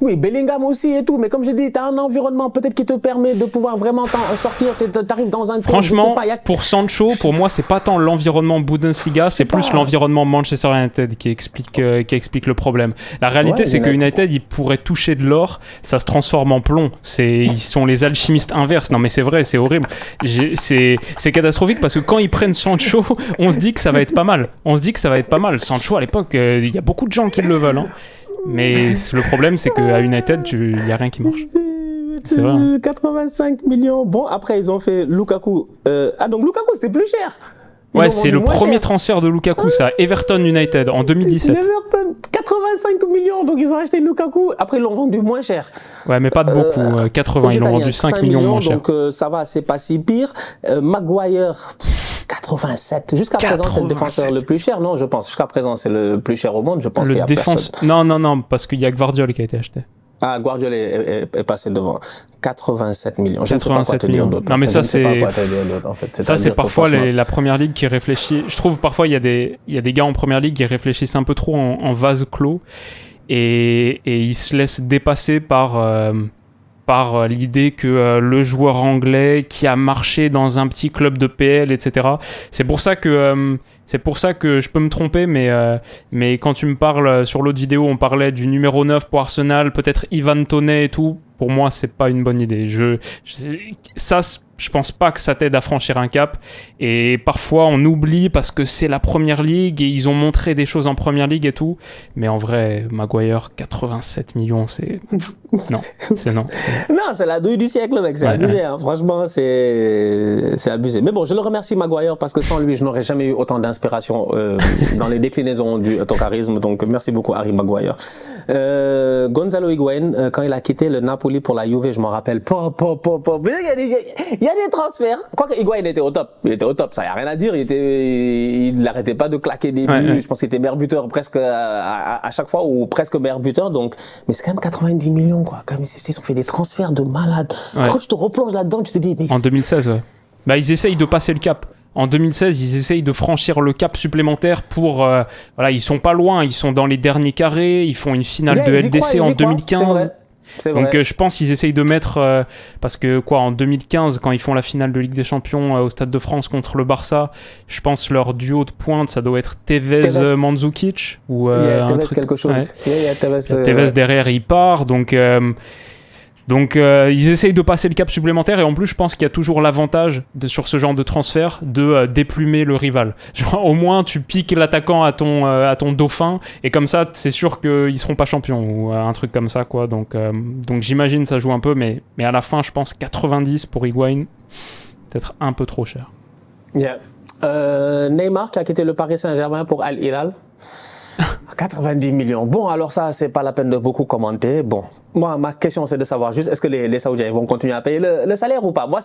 Oui, Bellingham aussi et tout, mais comme je dis, tu as un environnement peut-être qui te permet de pouvoir vraiment sortir, tu arrives dans un club, franchement, pour Sancho, pour moi, c'est pas tant l'environnement Bundesliga, c'est plus l'environnement Manchester United qui explique le problème. La réalité, c'est que United, ils pourraient toucher de l'or, ça se transforme en plomb. Ils sont les alchimistes inverses. Non, mais c'est vrai, c'est horrible. C'est catastrophique parce que quand ils prennent Sancho, on se dit que ça va être pas mal. Sancho, à l'époque, il y a beaucoup de gens qui le veulent, hein. Mais le problème, c'est qu'à United, il n'y a rien qui marche. C'est vrai. 85 millions. Bon, après, ils ont fait Lukaku. Donc Lukaku, c'était plus cher. Ouais, c'est le premier transfert de Lukaku, ça. Everton United, en 2017. Everton, 85 millions, donc ils ont acheté Lukaku. Après, ils l'ont vendu moins cher. Ouais, mais pas de beaucoup. 80, ils l'ont vendu 5 millions moins cher. Donc ça va, c'est pas si pire. Maguire... 87. Jusqu'à présent, c'est le défenseur le plus cher, non, je pense. Jusqu'à présent, c'est le plus cher au monde, je pense qu'il y a personne. Non, parce qu'il y a Gvardiol qui a été acheté. Ah, Gvardiol est passé devant. 87 millions. 87 millions. Non, mais ça, c'est parfois la première ligue qui réfléchit. Je trouve parfois, il y a des gars en première ligue qui réfléchissent un peu trop en vase clos et ils se laissent dépasser par l'idée que le joueur anglais qui a marché dans un petit club de PL, etc. C'est pour ça que je peux me tromper, mais quand tu me parles sur l'autre vidéo, on parlait du numéro 9 pour Arsenal, peut-être Ivan Toney et tout. Pour moi, c'est pas une bonne idée. Je pense pas que ça t'aide à franchir un cap. Et parfois, on oublie parce que c'est la première ligue et ils ont montré des choses en première ligue et tout. Mais en vrai, Maguire, 87 millions, c'est... Non, c'est non. Non, c'est la douille du siècle, mec. C'est abusé. Ouais. Hein. Franchement, c'est abusé. Mais bon, je le remercie, Maguire, parce que sans lui, je n'aurais jamais eu autant d'inspiration. inspiration dans les déclinaisons de ton charisme. Donc, merci beaucoup, Harry Maguire. Gonzalo Higuaín, quand il a quitté le Napoli pour la Juve, je m'en rappelle. Il y a des transferts. Quoique Higuaín était au top. Il était au top, ça, il n'y a rien à dire. Il n'arrêtait pas de claquer des buts. Je pense qu'il était meilleur buteur presque à chaque fois, ou presque meilleur buteur. Donc, mais c'est quand même 90 millions, quoi. Comme ils ont fait des transferts de malades. Quand tu te replonges là-dedans, tu te dis... Mais en 2016, ouais. Bah, ils essayent de passer le cap. En 2016, ils essayent de franchir le cap supplémentaire pour... voilà, ils sont pas loin, ils sont dans les derniers carrés, ils font une finale de LDC en 2015. C'est vrai. Donc je pense qu'ils essayent de mettre... parce que quoi, en 2015, quand ils font la finale de Ligue des Champions au Stade de France contre le Barça, je pense leur duo de pointe, ça doit être Tevez-Mandzukic ou un Tevez truc... quelque chose. Ouais. Tevez derrière, il part, donc ils essayent de passer le cap supplémentaire, et en plus je pense qu'il y a toujours l'avantage sur ce genre de transfert de déplumer le rival. Genre, au moins tu piques l'attaquant à ton dauphin, et comme ça c'est sûr qu'ils seront pas champions ou un truc comme ça, quoi. Donc j'imagine ça joue un peu, mais à la fin je pense 90 pour Higuaín, peut-être un peu trop cher. Neymar qui a quitté le Paris Saint-Germain pour Al Hilal. 90 millions. Bon, alors ça, c'est pas la peine de beaucoup commenter. Bon, moi, ma question, c'est de savoir juste, est-ce que les Saoudiens vont continuer à payer le salaire ou pas? Moi,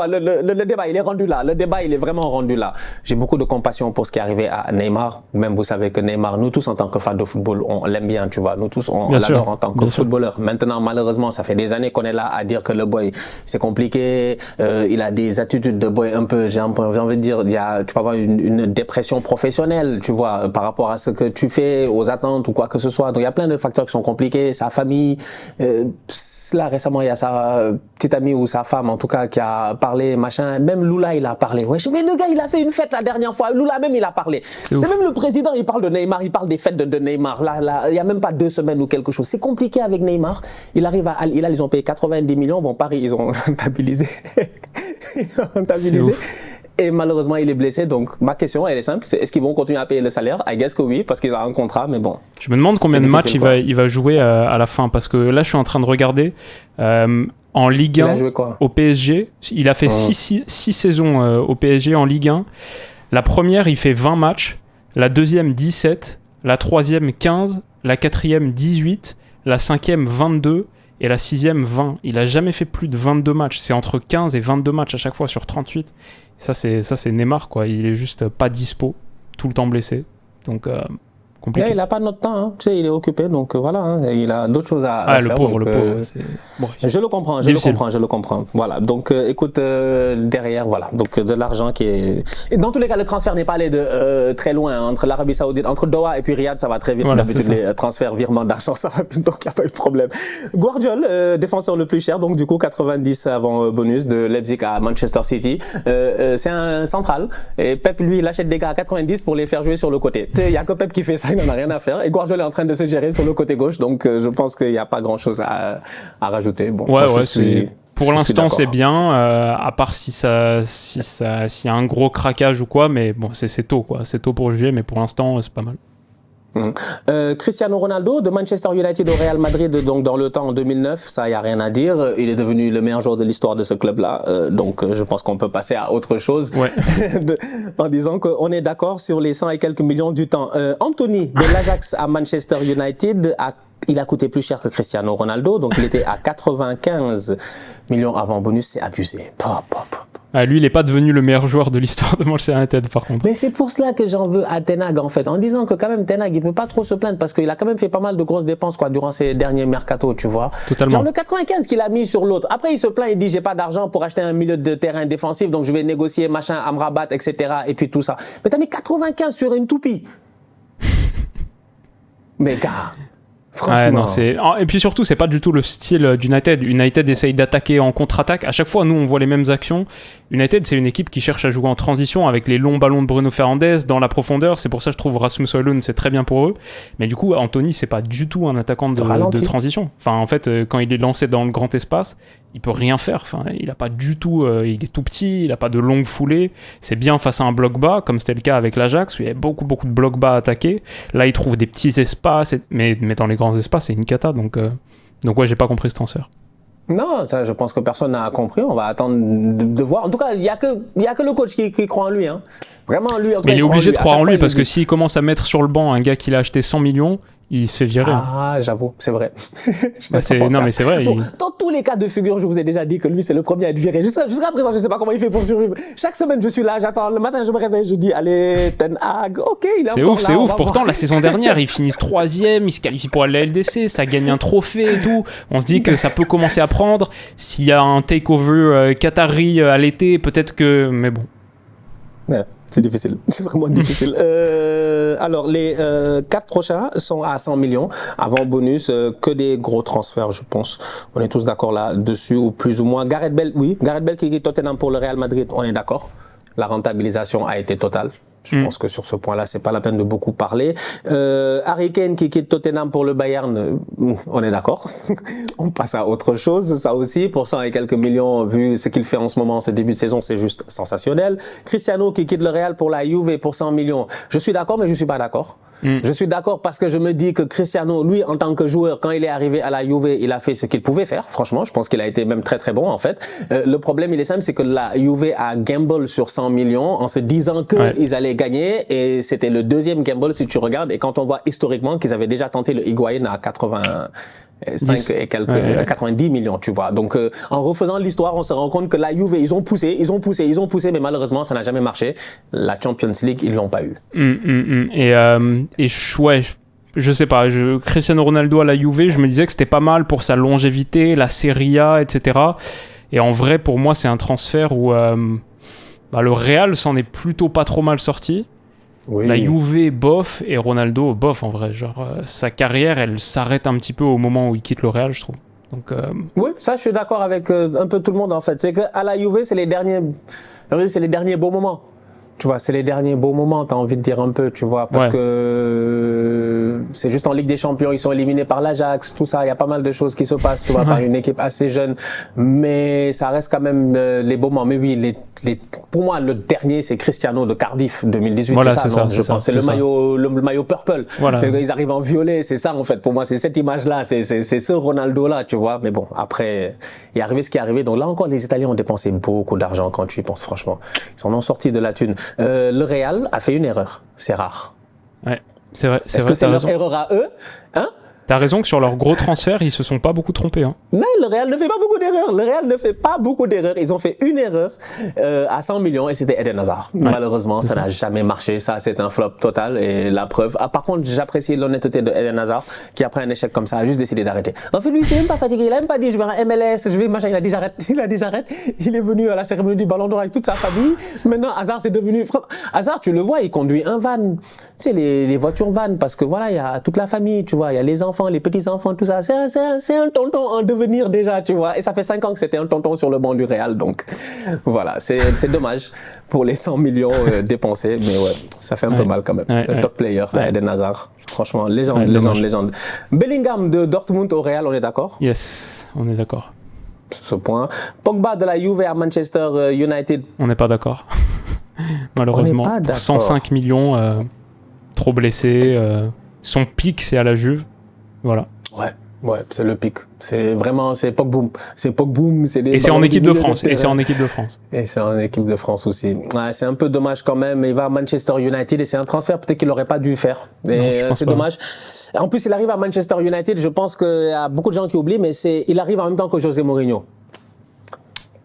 le débat, il est rendu là. Le débat, il est vraiment rendu là. J'ai beaucoup de compassion pour ce qui est arrivé à Neymar. Même, vous savez que Neymar, nous tous, en tant que fans de football, on l'aime bien, tu vois. Nous tous, on l'adore en tant que footballeur. Maintenant, malheureusement, ça fait des années qu'on est là à dire que le boy, c'est compliqué. Il a des attitudes de boy un peu, j'ai envie de dire, tu peux avoir une dépression professionnelle, tu vois, par rapport à ce que tu fais, aux attentes ou quoi que ce soit. Donc, il y a plein de facteurs qui sont compliqués. Sa famille, là, récemment, il y a sa petite amie ou sa femme, en tout cas, qui a parlé, machin. Même Lula, il a parlé. Ouais, mais le gars, il a fait une fête la dernière fois. Lula, même, il a parlé. Et même le président, il parle de Neymar, il parle des fêtes de Neymar. Là, il y a même pas 2 semaines ou quelque chose. C'est compliqué avec Neymar. Il arrive à Al Hilal, ils ont payé 90 millions. Bon, Paris, ils ont rentabilisé. Et malheureusement, il est blessé. Donc, ma question, elle est simple. Est-ce qu'ils vont continuer à payer le salaire? I guess que oui, parce qu'ils ont un contrat, mais bon. Je me demande combien de matchs il va jouer à la fin. Parce que là, je suis en train de regarder. En Ligue 1, au PSG, il a fait 6 saisons au PSG en Ligue 1. La première, il fait 20 matchs. La deuxième, 17. La troisième, 15. La quatrième, 18. La cinquième, 22. Et la sixième, 20. Il n'a jamais fait plus de 22 matchs. C'est entre 15 et 22 matchs à chaque fois sur 38. Ça, c'est Neymar, quoi. Il est juste pas dispo, tout le temps blessé. Donc, compliqué. Il n'a pas notre temps, hein. Tu sais, il est occupé, donc voilà, hein. Il a d'autres choses à faire. Le pauvre. Bon, je le comprends. Voilà, donc écoute, derrière, voilà, donc de l'argent qui est... Et dans tous les cas, le transfert n'est pas allé de très loin, hein. Entre l'Arabie Saoudite, entre Doha et puis Riyad, ça va très vite. Voilà, d'habitude, les transferts, virements d'argent, ça va vite, donc il n'y a pas eu de problème. Guardiol, défenseur le plus cher, donc du coup 90 avant bonus de Leipzig à Manchester City. C'est un central, et Pep, lui, il achète des gars à 90 pour les faire jouer sur le côté. Il n'y a que Pep qui fait ça. Il n'en a rien à faire. Et Guardiola est en train de se gérer sur le côté gauche, donc je pense qu'il n'y a pas grand-chose à rajouter. Bon, pour l'instant, c'est bien, à part s'il y a un gros craquage ou quoi, mais bon, c'est tôt, quoi. C'est tôt pour juger, mais pour l'instant, c'est pas mal. Cristiano Ronaldo de Manchester United au Real Madrid, donc dans le temps en 2009, ça y a rien à dire. Il est devenu le meilleur joueur de l'histoire de ce club-là, donc je pense qu'on peut passer à autre chose, en disant qu'on est d'accord sur les 100 et quelques millions du temps. Anthony de l'Ajax à Manchester United il a coûté plus cher que Cristiano Ronaldo, donc il était à 95 millions avant bonus, c'est abusé. Lui, il n'est pas devenu le meilleur joueur de l'histoire de Manchester United, par contre. Mais c'est pour cela que j'en veux à Ten Hag, en fait, en disant que quand même Ten Hag, il peut pas trop se plaindre parce qu'il a quand même fait pas mal de grosses dépenses, quoi, durant ces derniers mercatos, tu vois. Totalement. Genre le 95 qu'il a mis sur l'autre. Après, il se plaint, il dit j'ai pas d'argent pour acheter un milieu de terrain défensif, donc je vais négocier machin, Amrabat, etc. Et puis tout ça. Mais t'as mis 95 sur une toupie. Mais gars. Franchement. Et puis surtout, c'est pas du tout le style d'United. United essaye d'attaquer en contre-attaque. À chaque fois, nous, on voit les mêmes actions. United, c'est une équipe qui cherche à jouer en transition avec les longs ballons de Bruno Fernandes dans la profondeur. C'est pour ça que je trouve Rasmus Højlund, c'est très bien pour eux. Mais du coup, Anthony, c'est pas du tout un attaquant de transition. Enfin, en fait, quand il est lancé dans le grand espace, il peut rien faire. Enfin, il a pas du tout. Il est tout petit, il a pas de longue foulée. C'est bien face à un bloc bas, comme c'était le cas avec l'Ajax, où il y avait beaucoup de blocs bas à attaquer. Là, il trouve des petits espaces, mais dans les grands espaces, c'est une cata. Donc ouais, j'ai pas compris ce transfert. Non, ça, je pense que personne n'a compris. On va attendre de voir. En tout cas, il y a que le coach qui croit en lui, hein. Vraiment, lui, mais il est obligé de croire en lui parce que s'il commence à mettre sur le banc un gars qu'il a acheté 100 millions, il se fait virer. Ah, j'avoue, c'est vrai. Mais c'est vrai. Bon, dans tous les cas de figure, je vous ai déjà dit que lui, c'est le premier à être viré. Jusqu'à présent, je ne sais pas comment il fait pour survivre. Chaque semaine, je suis là, j'attends. Le matin, je me réveille, je dis, allez, Ten Hag, ok, il est encore là. C'est ouf. Pourtant, la saison dernière, ils finissent 3e, ils se qualifient pour la LDC, ça gagne un trophée et tout. On se dit que ça peut commencer à prendre. S'il y a un takeover Qatari à l'été, peut-être que... Mais bon. Ouais. C'est difficile, c'est vraiment difficile. Alors, les 4 prochains sont à 100 millions, avant bonus, que des gros transferts, je pense. On est tous d'accord là-dessus, ou plus ou moins. Gareth Bale qui quitte Tottenham pour le Real Madrid, on est d'accord. La rentabilisation a été totale. Je pense que sur ce point-là, c'est pas la peine de beaucoup parler. Harry Kane qui quitte Tottenham pour le Bayern, on est d'accord. On passe à autre chose, ça aussi. Pour 100 et quelques millions, vu ce qu'il fait en ce moment, ce début de saison, c'est juste sensationnel. Cristiano qui quitte le Real pour la Juve pour 100 millions. Je suis d'accord, mais je suis pas d'accord. Je suis d'accord parce que je me dis que Cristiano, lui, en tant que joueur, quand il est arrivé à la Juve, il a fait ce qu'il pouvait faire. Franchement, je pense qu'il a été même très très bon en fait. Le problème, il est simple, c'est que la Juve a gamble sur 100 millions en se disant qu'ils allaient gagner et c'était le deuxième gamble si tu regardes. Et quand on voit historiquement qu'ils avaient déjà tenté le Higuaín à 5 et quelques 90 millions, tu vois. Donc, en refaisant l'histoire, on se rend compte que la Juve, ils ont poussé, mais malheureusement, ça n'a jamais marché. La Champions League, ils l'ont pas eu. Je sais pas, Cristiano Ronaldo à la Juve, je me disais que c'était pas mal pour sa longévité, la Serie A, etc. Et en vrai, pour moi, c'est un transfert où le Real s'en est plutôt pas trop mal sorti. Oui. La Juve, bof, et Ronaldo, bof en vrai. Genre, sa carrière, elle s'arrête un petit peu au moment où il quitte le Real, je trouve. Donc, oui, ça, je suis d'accord avec un peu tout le monde en fait. C'est qu'à la Juve, c'est les derniers beaux moments. Tu vois, c'est les derniers beaux moments, t'as envie de dire un peu, tu vois, parce que c'est juste en Ligue des Champions, ils sont éliminés par l'Ajax, tout ça, il y a pas mal de choses qui se passent, tu vois, par une équipe assez jeune, mais ça reste quand même les beaux moments. Mais oui, pour moi, le dernier, c'est Cristiano de Cardiff 2018, voilà, c'est ça, je pense. C'est le maillot purple. Voilà. Ils arrivent en violet, c'est ça en fait. Pour moi, c'est cette image-là, c'est ce Ronaldo-là, tu vois. Mais bon, après, il est arrivé ce qui est arrivé. Donc là encore, les Italiens ont dépensé beaucoup d'argent quand tu y penses, franchement. Ils s'en ont sorti de la thune. Le Real a fait une erreur, c'est rare. Ouais, c'est vrai. Est-ce que c'est leur erreur à eux, hein? T'as raison que sur leur gros transfert, ils se sont pas beaucoup trompés. Hein. Non, le Real ne fait pas beaucoup d'erreurs. Ils ont fait une erreur à 100 millions et c'était Eden Hazard. Ouais, malheureusement, ça n'a jamais marché. Ça, c'est un flop total et la preuve. Ah, par contre, j'apprécie l'honnêteté de Eden Hazard qui, après un échec comme ça, a juste décidé d'arrêter. En fait, lui, il s'est même pas fatigué. Il a même pas dit je vais en MLS, je vais machin. Il a dit j'arrête. Il est venu à la cérémonie du Ballon d'Or avec toute sa famille. Maintenant, Hazard, c'est devenu... Hazard, tu le vois, il conduit un van. Tu sais, les voitures van parce que voilà, il y a toute la famille, tu vois. Il y a les enfants, les petits-enfants, tout ça. C'est un tonton en devenir déjà, tu vois. Et ça fait 5 ans que c'était un tonton sur le banc du Real. Donc, voilà, c'est dommage pour les 100 millions dépensés. Mais ouais, ça fait un peu mal quand même. Le top player, Eden Hazard. Franchement, légende. Bellingham de Dortmund au Real, on est d'accord? Yes, on est d'accord. Sur ce point. Pogba de la Juve à Manchester United. On n'est pas d'accord. Malheureusement. Pour 105 millions, trop blessé. Son pic, c'est à la Juve. Voilà. Ouais, c'est le pic. C'est vraiment, c'est Pogboom. Et c'est en équipe de France. Et c'est en équipe de France aussi. Ouais, c'est un peu dommage quand même. Il va à Manchester United et c'est un transfert peut-être qu'il n'aurait pas dû faire. Et c'est dommage. En plus, il arrive à Manchester United. Je pense qu'il y a beaucoup de gens qui oublient, mais il arrive en même temps que José Mourinho.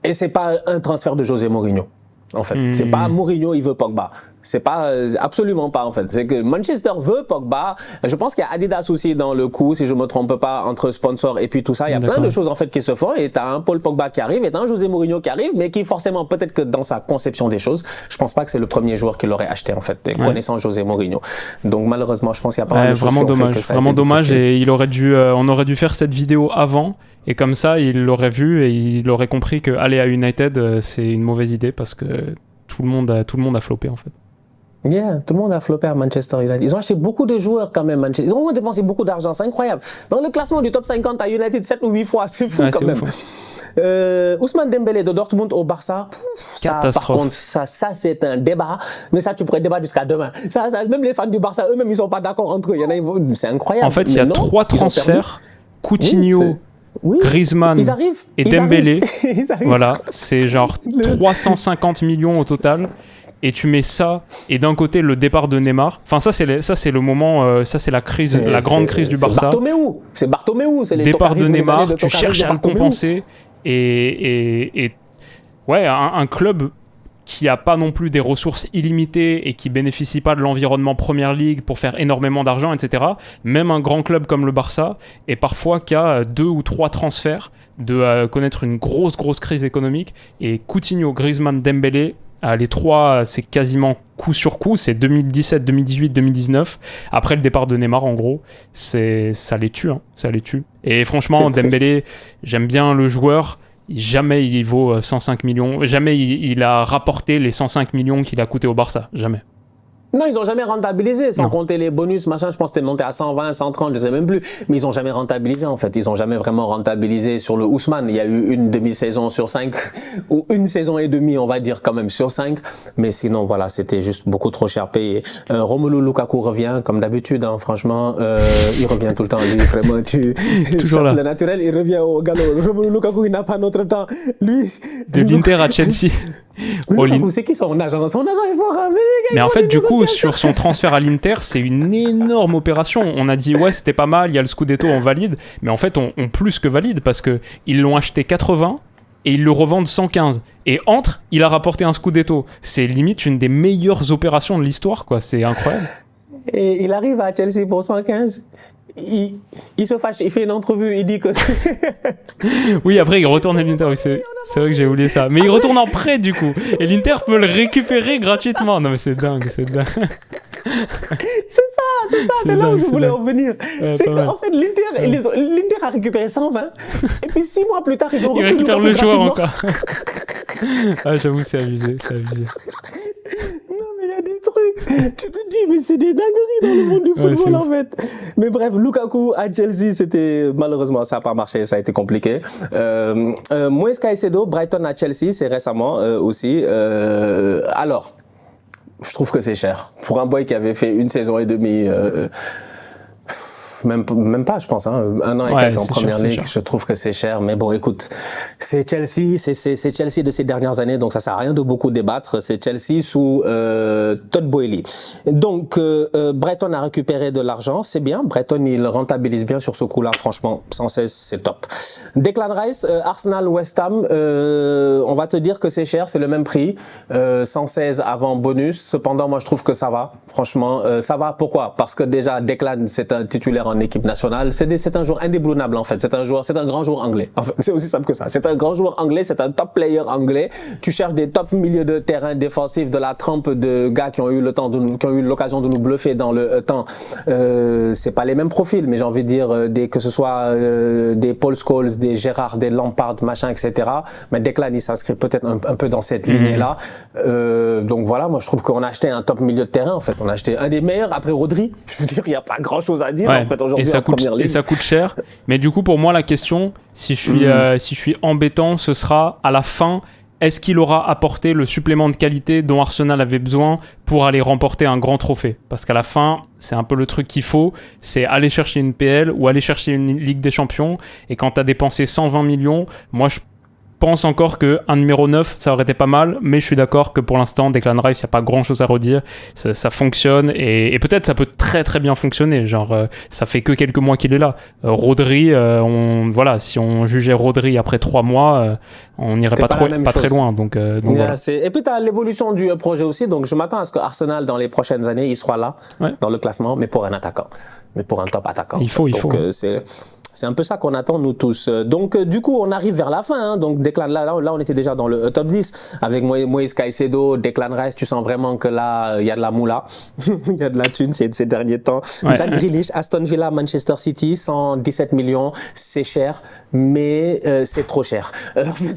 Et c'est pas un transfert de José Mourinho. En fait, c'est pas Mourinho, il veut Pogba. C'est pas absolument pas en fait. C'est que Manchester veut Pogba. Je pense qu'il y a Adidas aussi dans le coup, si je me trompe pas, entre sponsors et puis tout ça. Il y a plein de choses en fait qui se font. Et t'as un Paul Pogba qui arrive, et t'as un José Mourinho qui arrive, mais qui forcément peut-être que dans sa conception des choses, je pense pas que c'est le premier joueur qu'il aurait acheté en fait, connaissant José Mourinho. Donc malheureusement, je pense qu'il y a pas mal de choses vraiment qui ont dommage, fait que ça vraiment dommage. difficile. Et on aurait dû faire cette vidéo avant. Et comme ça, il l'aurait vu et il aurait compris que aller à United, c'est une mauvaise idée parce que tout le monde a floppé en fait. Yeah, tout le monde a floppé à Manchester United. Ils ont acheté beaucoup de joueurs quand même, Manchester. Ils ont dépensé beaucoup d'argent, c'est incroyable. Dans le classement du top 50 à United, 7 ou 8 fois, c'est fou quand même. Ousmane Dembélé de Dortmund au Barça, ça, par contre, ça c'est un débat. Mais ça, tu pourrais débattre jusqu'à demain. Ça, même les fans du Barça, eux-mêmes, ils sont pas d'accord entre eux. C'est incroyable. En fait, il y a 3 transferts. Coutinho, Griezmann et Dembélé. Voilà, c'est genre 350 millions au total. et tu mets ça, et d'un côté le départ de Neymar, enfin ça c'est le moment, ça c'est la crise, la grande crise du Barça. C'est Bartomeu, c'est les départ de Neymar, tu cherches à le compenser, et ouais, un club qui a pas non plus des ressources illimitées et qui bénéficie pas de l'environnement Première Ligue pour faire énormément d'argent, etc. Même un grand club comme le Barça, et parfois qui a 2 ou 3 transferts, de connaître une grosse crise économique. Et Coutinho, Griezmann, Dembélé, les 3, c'est quasiment coup sur coup, c'est 2017, 2018, 2019. Après le départ de Neymar, en gros, ça les tue, hein, ça les tue. Et franchement, Dembélé, j'aime bien le joueur. Jamais il vaut 105 millions. Jamais il a rapporté les 105 millions qu'il a coûté au Barça. Jamais. Non, ils n'ont jamais rentabilisé, sans compter les bonus, machin. Je pense que c'était monté à 120, 130, je ne sais même plus. Mais ils n'ont jamais rentabilisé, en fait. Ils n'ont jamais vraiment rentabilisé sur le Ousmane. Il y a eu une demi-saison sur 5, ou une saison et demie, on va dire, quand même, sur 5. Mais sinon, voilà, c'était juste beaucoup trop cher payé. Romelu Lukaku revient, comme d'habitude, hein, franchement. Il revient tout le temps, lui, vraiment. Toujours là. Le naturel, il revient au galop. Romelu Lukaku, il n'a pas notre temps. Lui. De l'Inter à Chelsea. C'est qui son agent? Son agent est fort, hein, mais en fait, du coup, sur son transfert à l'Inter, c'est une énorme opération. On a dit, ouais, c'était pas mal, il y a le Scudetto, on valide. Mais en fait, on plus que valide parce qu'ils l'ont acheté 80 et ils le revendent 115. Et il a rapporté un Scudetto. C'est limite une des meilleures opérations de l'histoire, quoi. C'est incroyable. Et il arrive à Chelsea pour 115. Il se fâche, il fait une entrevue, il dit que... Oui, après il retourne à l'Inter, oui, c'est vrai que j'ai oublié ça. Mais il retourne en prêt du coup, et l'Inter peut le récupérer gratuitement. Non mais c'est dingue. C'est là où je voulais en venir. Ouais, c'est qu'en fait, l'Inter a récupéré 120, et puis 6 mois plus tard, ils ont récupéré le joueur encore. Ah, j'avoue, c'est abusé. Non, mais il y a des trucs. Tu te dis, mais c'est des dingueries dans le monde du football, en fait. Mais bref, Lukaku à Chelsea, malheureusement, ça n'a pas marché, ça a été compliqué. Moïse Caicedo, Brighton à Chelsea, c'est récemment aussi. Alors, je trouve que c'est cher. Pour un boy qui avait fait une saison et demie... Même pas, je pense, hein. 1 an et quelques en première ligue, je trouve que c'est cher. Mais bon, écoute, c'est Chelsea, c'est Chelsea de ces dernières années, donc ça sert à rien de beaucoup débattre. C'est Chelsea sous Todd Boehly. Donc, Brighton a récupéré de l'argent, c'est bien. Brighton, il rentabilise bien sur ce coup-là, franchement, 116, c'est top. Declan Rice, Arsenal, West Ham, on va te dire que c'est cher, c'est le même prix. 116 avant bonus. Cependant, moi, je trouve que ça va. Franchement, ça va. Pourquoi? Parce que déjà, Declan, c'est un titulaire en équipe nationale, c'est un joueur indéboulonnable en fait, c'est un grand joueur anglais. En fait, c'est aussi simple que ça. C'est un grand joueur anglais, c'est un top player anglais. Tu cherches des top milieux de terrain défensifs de la trempe de gars qui ont eu l'occasion de nous bluffer dans le temps. C'est pas les mêmes profils, mais j'ai envie de dire que ce soit des Paul Scholes, des Gérard, des Lampard, machin, etc. Mais Declan, il s'inscrit peut-être un peu dans cette lignée-là. Donc voilà, moi je trouve qu'on a acheté un top milieu de terrain. En fait, on a acheté un des meilleurs après Rodri. Je veux dire, il y a pas grand-chose à dire. Ouais. En fait, et ça coûte cher. Mais du coup, pour moi, la question, si je suis embêtant, ce sera à la fin, est-ce qu'il aura apporté le supplément de qualité dont Arsenal avait besoin pour aller remporter un grand trophée? Parce qu'à la fin, c'est un peu le truc qu'il faut, c'est aller chercher une PL ou aller chercher une Ligue des Champions. Et quand tu as dépensé 120 millions, moi, je pense encore qu'un numéro 9, ça aurait été pas mal, mais je suis d'accord que pour l'instant, Declan Rice, il n'y a pas grand-chose à redire. Ça fonctionne, et peut-être ça peut très très bien fonctionner. Genre, ça fait que quelques mois qu'il est là. Rodri, voilà, si on jugeait Rodri après 3 mois, on n'irait pas très loin. Donc voilà. Et puis, tu as l'évolution du projet aussi. Donc, je m'attends à ce que Arsenal, dans les prochaines années, il soit là, dans le classement, mais pour un attaquant. Mais pour un top attaquant. Il faut. C'est un peu ça qu'on attend, nous tous. Donc, du coup, on arrive vers la fin. Hein. Donc, Declan, là, on était déjà dans le top 10. Avec Moïse Caicedo, Declan Rice, tu sens vraiment que là, il y a de la moula. Il y a de la thune ces derniers temps. Jack Grealish, Aston Villa, Manchester City, 117 millions. C'est cher, mais c'est trop cher. En fait,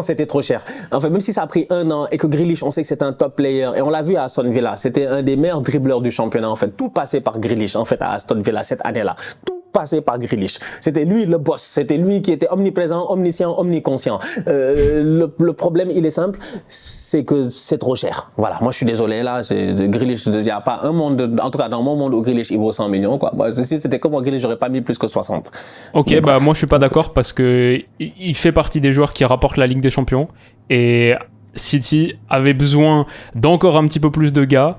c'était trop cher. En fait, même si ça a pris 1 an et que Grealish, on sait que c'est un top player. Et on l'a vu à Aston Villa. C'était un des meilleurs dribbleurs du championnat. En fait, tout passait par Grealish, en fait, à Aston Villa cette année-là. Tout passé par Grealish. C'était lui le boss. C'était lui qui était omniprésent, omniscient, omniconscient. Le problème, il est simple, c'est que c'est trop cher. Voilà. Moi, je suis désolé, là. Grealish, il n'y a pas un monde, en tout cas, dans mon monde où Grealish, il vaut 100 millions, quoi. Moi, si c'était comme moi, Grealish, j'aurais pas mis plus que 60. Ok, donc, moi, je suis pas d'accord parce que il fait partie des joueurs qui rapportent la Ligue des Champions et City avait besoin d'encore un petit peu plus de gars.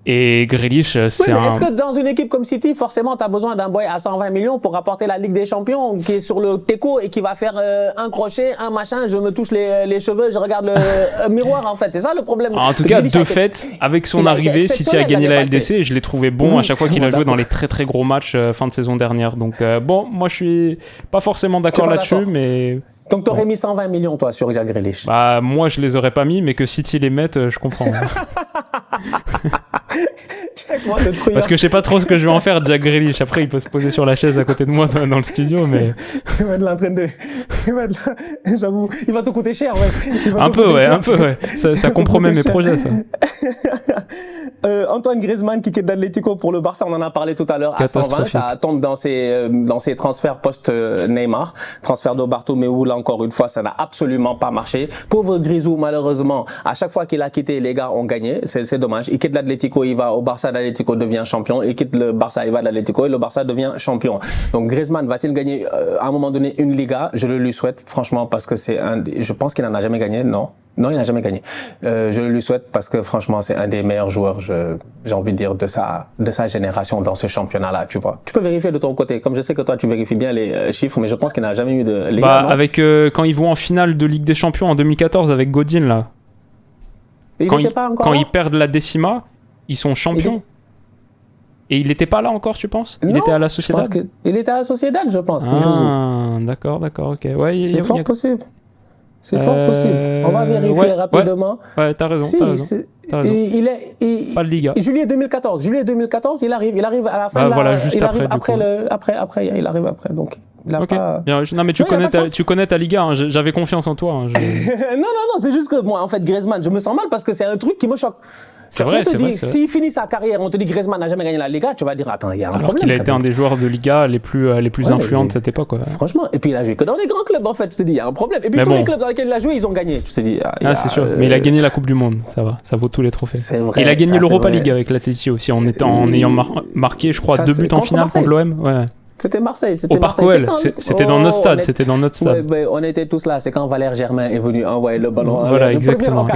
Et Grealish, c'est mais est-ce que dans une équipe comme City, forcément, tu as besoin d'un boy à 120 millions pour rapporter la Ligue des Champions qui est sur le teco et qui va faire un crochet, un machin, je me touche les cheveux, je regarde le miroir, en fait. C'est ça le problème. En tout cas, de fait, avec son arrivée, City a gagné la LDC et je l'ai trouvé bon à chaque fois qu'il a joué dans les très très gros matchs fin de saison dernière. Donc, bon, moi je suis pas forcément d'accord là-dessus, mais. Donc, tu aurais mis 120 millions, toi, sur Jack Grealish. Bah, moi, je les aurais pas mis, mais que City les mette, je comprends. Parce que je sais pas trop ce que je vais en faire, Jack Grealish. Après, il peut se poser sur la chaise à côté de moi dans le studio, mais. Il va être là en train de. J'avoue, il va te coûter cher, ouais. Un peu, ouais. Ça compromet mes projets, ça. Antoine Griezmann qui quitte d'Atlético pour le Barça, on en a parlé tout à l'heure, à 120. Ça tombe dans ses transferts post-Neymar. Transfert de Bartomeu, là encore une fois, ça n'a absolument pas marché. Pauvre Grisou, malheureusement, à chaque fois qu'il a quitté, les gars ont gagné. C'est dommage. Il quitte l'Atlético, il va au Barça, l'Atlético devient champion. Il quitte le Barça, il va à l'Atlético et le Barça devient champion. Donc Griezmann va-t-il gagner à un moment donné une Liga? Je le lui souhaite, franchement, parce que je pense qu'il n'en a jamais gagné, non, il n'a jamais gagné. Je le lui souhaite parce que franchement, c'est un des meilleurs joueurs, j'ai envie de dire, de sa génération dans ce championnat-là, tu vois. Tu peux vérifier de ton côté, comme je sais que toi, tu vérifies bien les chiffres, mais je pense qu'il n'a jamais eu de Liga, non? Avec quand ils vont en finale de Ligue des Champions en 2014 avec Godin, là. Quand ils perdent la décima, ils sont champions. Et il n'était pas là encore, tu penses? Il était à la Sociedad? Il était à la Sociedad, je pense. D'accord, ok. Ouais, c'est fort possible. C'est fort possible. On va vérifier rapidement. Ouais, t'as raison. T'as raison. Pas de Liga. Juillet 2014, il arrive à la fin de la... Voilà, juste il après, il arrive après, donc... Ok. Non, mais tu connais ta Liga, hein. J'avais confiance en toi. Hein. Non, c'est juste que moi, en fait, Griezmann, je me sens mal parce que c'est un truc qui me choque. C'est vrai. S'il finit sa carrière, on te dit Griezmann n'a jamais gagné la Liga, tu vas dire attends, il y a un problème. Qu'il a été un des joueurs de Liga les plus influents de cette époque. Quoi. Franchement, et puis il a joué que dans les grands clubs en fait, je te dis, il y a un problème. Et puis tous les clubs dans lesquels il a joué, ils ont gagné. Tu te dis, c'est sûr. Mais il a gagné la Coupe du Monde, ça va, ça vaut tous les trophées. C'est vrai. Et il a gagné l'Europa League avec l'Atletico aussi, en ayant marqué, je crois, 2 buts en finale contre l'OM. Ouais. C'était Marseille. Au Parc OL, c'était dans notre stade. Ouais, on était tous là. C'est quand Valère Germain est venu envoyer le ballon. Voilà, exactement.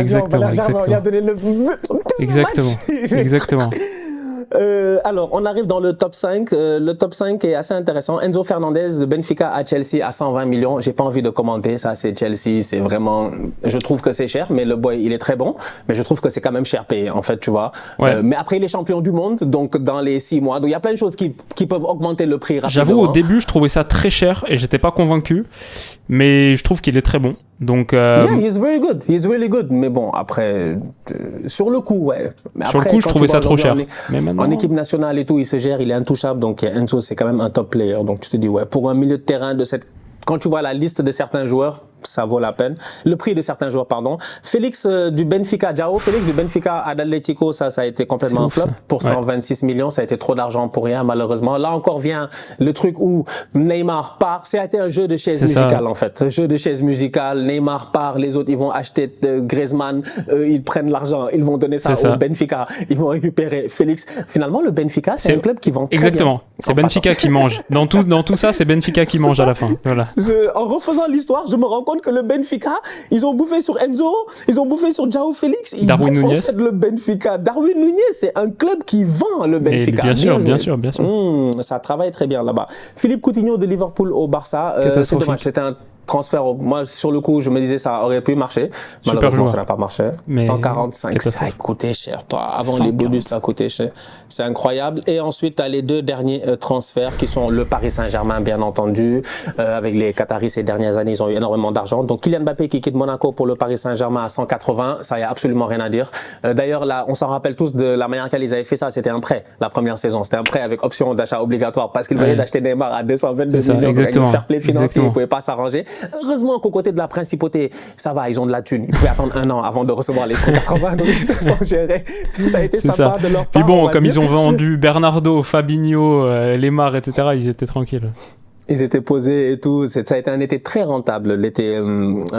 Alors, on arrive dans le top 5. Le top 5 est assez intéressant. Enzo Fernandez de Benfica à Chelsea à 120 millions. J'ai pas envie de commenter. Ça, c'est Chelsea. C'est vraiment... Je trouve que c'est cher, mais le boy, il est très bon. Mais je trouve que c'est quand même cher payé, en fait, tu vois. Ouais. Mais après, il est champion du monde. Donc, dans les 6 mois. Donc, il y a plein de choses qui peuvent augmenter le prix rapidement. J'avoue, au début, je trouvais ça très cher et j'étais pas convaincu. Mais je trouve qu'il est très bon. Donc, yeah, he's really good. Mais bon, après, sur le coup, ouais. Mais sur après, le coup, je trouvais ça trop cher. Mais maintenant... En équipe nationale et tout, il se gère, il est intouchable. Donc, Enzo, c'est quand même un top player. Donc, tu te dis, ouais, pour un milieu de terrain de cette... Quand tu vois la liste de certains joueurs, ça vaut la peine. Le prix de certains joueurs, pardon. Félix du Benfica, Félix du Benfica à l'Atlético, ça a été complètement un flop. Pour 126 millions, ça a été trop d'argent pour rien, malheureusement. Là encore vient le truc où Neymar part. Ça a été un jeu de chaise musicale, en fait. Un jeu de chaise musicale. Neymar part, les autres, ils vont acheter Griezmann, ils prennent l'argent, ils vont donner ça au Benfica. Ils vont récupérer Félix. Finalement, le Benfica, c'est un club qui vend très exactement. bien. C'est Benfica qui mange. Dans tout ça, c'est Benfica qui mange à la fin. Voilà. En refaisant l'histoire, je me rends compte que le Benfica, ils ont bouffé sur Enzo, ils ont bouffé sur João Félix, ils Darwin bouffent Núñez. en fait le Benfica. Darwin Núñez, c'est un club qui vend le Benfica. Bien sûr. Ça travaille très bien là-bas. Philippe Coutinho de Liverpool au Barça, c'est dommage, c'était un transfert. Moi, sur le coup, je me disais ça aurait pu marcher. Malheureusement, ça n'a pas marché. Mais 145, ça a coûté cher. Avant 140. Les bonus, ça a coûté cher. C'est incroyable. Et ensuite, tu as les deux derniers transferts qui sont le Paris Saint-Germain, bien entendu. Avec les Qataris ces dernières années, ils ont eu énormément d'argent. Donc, Kylian Mbappé qui quitte Monaco pour le Paris Saint-Germain à 180, ça, il n'y a absolument rien à dire. D'ailleurs, là, on s'en rappelle tous de la manière qu'elle avaient fait ça. C'était un prêt, la première saison. C'était un prêt avec option d'achat obligatoire parce qu'ils venaient d'acheter Neymar à 222 millions. Avec le fair play financier, ils ne pouvaient pas s'arranger. Heureusement qu'au côté de la principauté, ça va, ils ont de la thune. Ils pouvaient attendre un an avant de recevoir les 180, donc ils se sont gérés. Ça a été sympa de leur part. Puis bon, comme ils ont vendu Bernardo, Fabinho, Lemar, etc., ils étaient tranquilles. Ils étaient posés et tout. Ça a été un été très rentable, l'été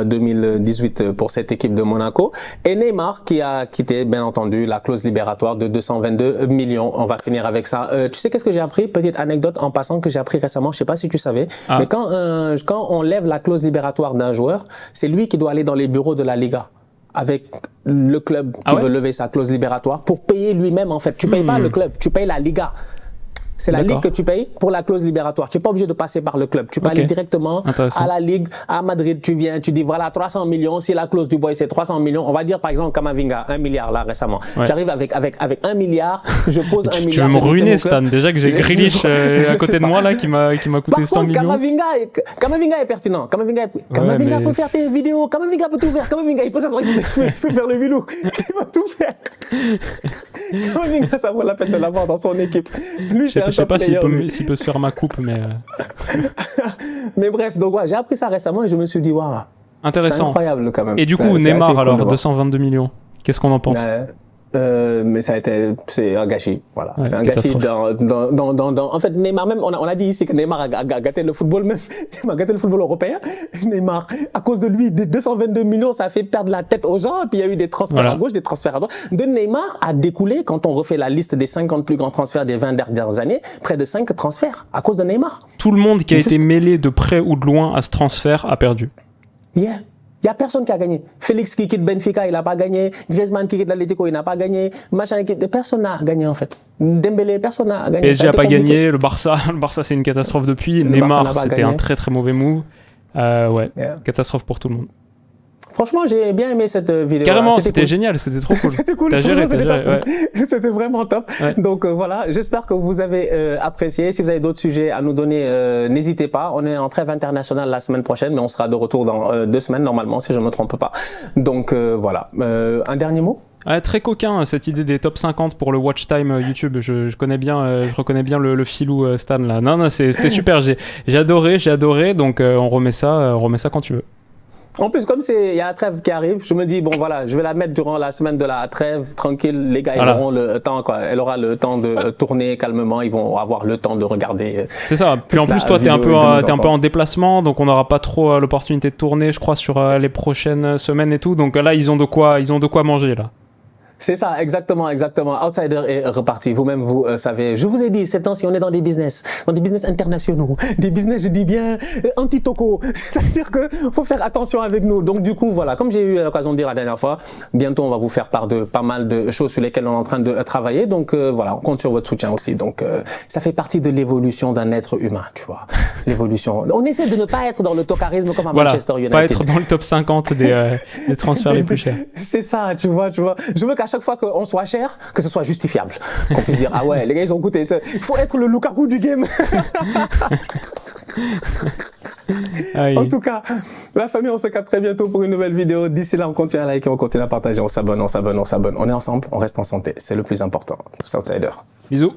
2018 pour cette équipe de Monaco. Et Neymar qui a quitté, bien entendu, la clause libératoire de 222 millions. On va finir avec ça. Tu sais qu'est-ce que j'ai appris? Petite anecdote en passant que j'ai appris récemment. Je sais pas si tu savais. Mais quand on lève la clause libératoire d'un joueur, c'est lui qui doit aller dans les bureaux de la Liga. avec le club qui veut lever sa clause libératoire pour payer lui-même en fait. Tu payes pas le club, tu payes la Liga. C'est la Ligue que tu payes pour la clause libératoire. Tu n'es pas obligé de passer par le club. Tu peux aller directement à la Ligue, à Madrid. Tu viens, tu dis voilà 300 millions. Si la clause du boy c'est 300 millions, on va dire par exemple Camavinga, 1 milliard là récemment. J'arrive avec 1 milliard, je pose 1 milliard. Tu veux me ruiner Stan. Déjà que j'ai Grealish à côté de moi là qui m'a coûté 100 millions. Camavinga est pertinent. Camavinga peut faire tes vidéos. Camavinga peut tout faire. Camavinga il peut s'asseoir, il peut faire le vilou. Il peut tout faire. Camavinga ça vaut la peine de l'avoir dans son équipe. Lui c'est je sais pas s'il peut se faire ma coupe, mais... mais bref, donc ouais, j'ai appris ça récemment et je me suis dit, waouh, intéressant. C'est incroyable quand même. Et du coup, Neymar alors, 222 millions, qu'est-ce qu'on en pense? Mais c'est un gâchis, voilà. C'est un gâchis en fait, Neymar même, on a dit ici que Neymar a gâté le football même, il a gâté le football européen. Neymar, à cause de lui, 222 millions, ça a fait perdre la tête aux gens, et puis il y a eu des transferts à gauche, des transferts à droite. De Neymar a découlé, quand on refait la liste des 50 plus grands transferts des 20 dernières années, près de 5 transferts à cause de Neymar. Tout le monde qui a été mêlé de près ou de loin à ce transfert a perdu. Yeah. Il n'y a personne qui a gagné. Félix qui quitte Benfica, il n'a pas gagné. Griezmann qui quitte l'Atlético, il n'a pas gagné. Personne n'a gagné en fait. Dembélé, personne n'a gagné. PSG n'a pas gagné. Le Barça c'est une catastrophe depuis. Neymar, c'était un très très mauvais move. Catastrophe pour tout le monde. Franchement, j'ai bien aimé cette vidéo. Carrément, c'était génial, c'était trop cool. C'était cool. T'as géré. C'était vraiment top. Ouais. Donc voilà, j'espère que vous avez apprécié. Si vous avez d'autres sujets à nous donner, n'hésitez pas. On est en trêve internationale la semaine prochaine, mais on sera de retour dans 2 semaines normalement, si je ne me trompe pas. Donc voilà. Un dernier mot? Très coquin cette idée des top 50 pour le watch time YouTube. Je connais bien, je reconnais bien le filou Stan là. Non, c'était super. J'ai adoré. Donc on remet ça quand tu veux. En plus, comme il y a la trêve qui arrive, je me dis, bon voilà, je vais la mettre durant la semaine de la trêve, tranquille, les gars, ils auront le temps, quoi. Elle aura le temps de tourner calmement, ils vont avoir le temps de regarder. C'est ça, puis en plus, toi, t'es un peu en déplacement, donc on n'aura pas trop l'opportunité de tourner, je crois, sur les prochaines semaines et tout, donc là, ils ont de quoi manger, là. C'est ça, exactement. Outsider est reparti. Vous-même, vous savez. Je vous ai dit, ces temps-ci, on est dans des business internationaux, des business, je dis bien, anti-toco. C'est-à-dire que faut faire attention avec nous. Donc, du coup, voilà, comme j'ai eu l'occasion de dire la dernière fois, bientôt, on va vous faire part de pas mal de choses sur lesquelles on est en train de travailler. Donc, voilà, on compte sur votre soutien aussi. Donc, ça fait partie de l'évolution d'un être humain, tu vois. L'évolution. On essaie de ne pas être dans le tocarisme comme à Manchester United. Pas être dans le top 50 des transferts les plus chers. C'est ça, tu vois. Je veux qu'à chaque fois qu'on soit cher, que ce soit justifiable. Qu'on puisse dire, ah ouais, les gars, ils ont coûté. Il faut être le Lukaku du game. En tout cas, la famille, on se capte très bientôt pour une nouvelle vidéo. D'ici là, on continue à liker, on continue à partager, on s'abonne. On est ensemble, on reste en santé. C'est le plus important. Tous outsiders. Bisous.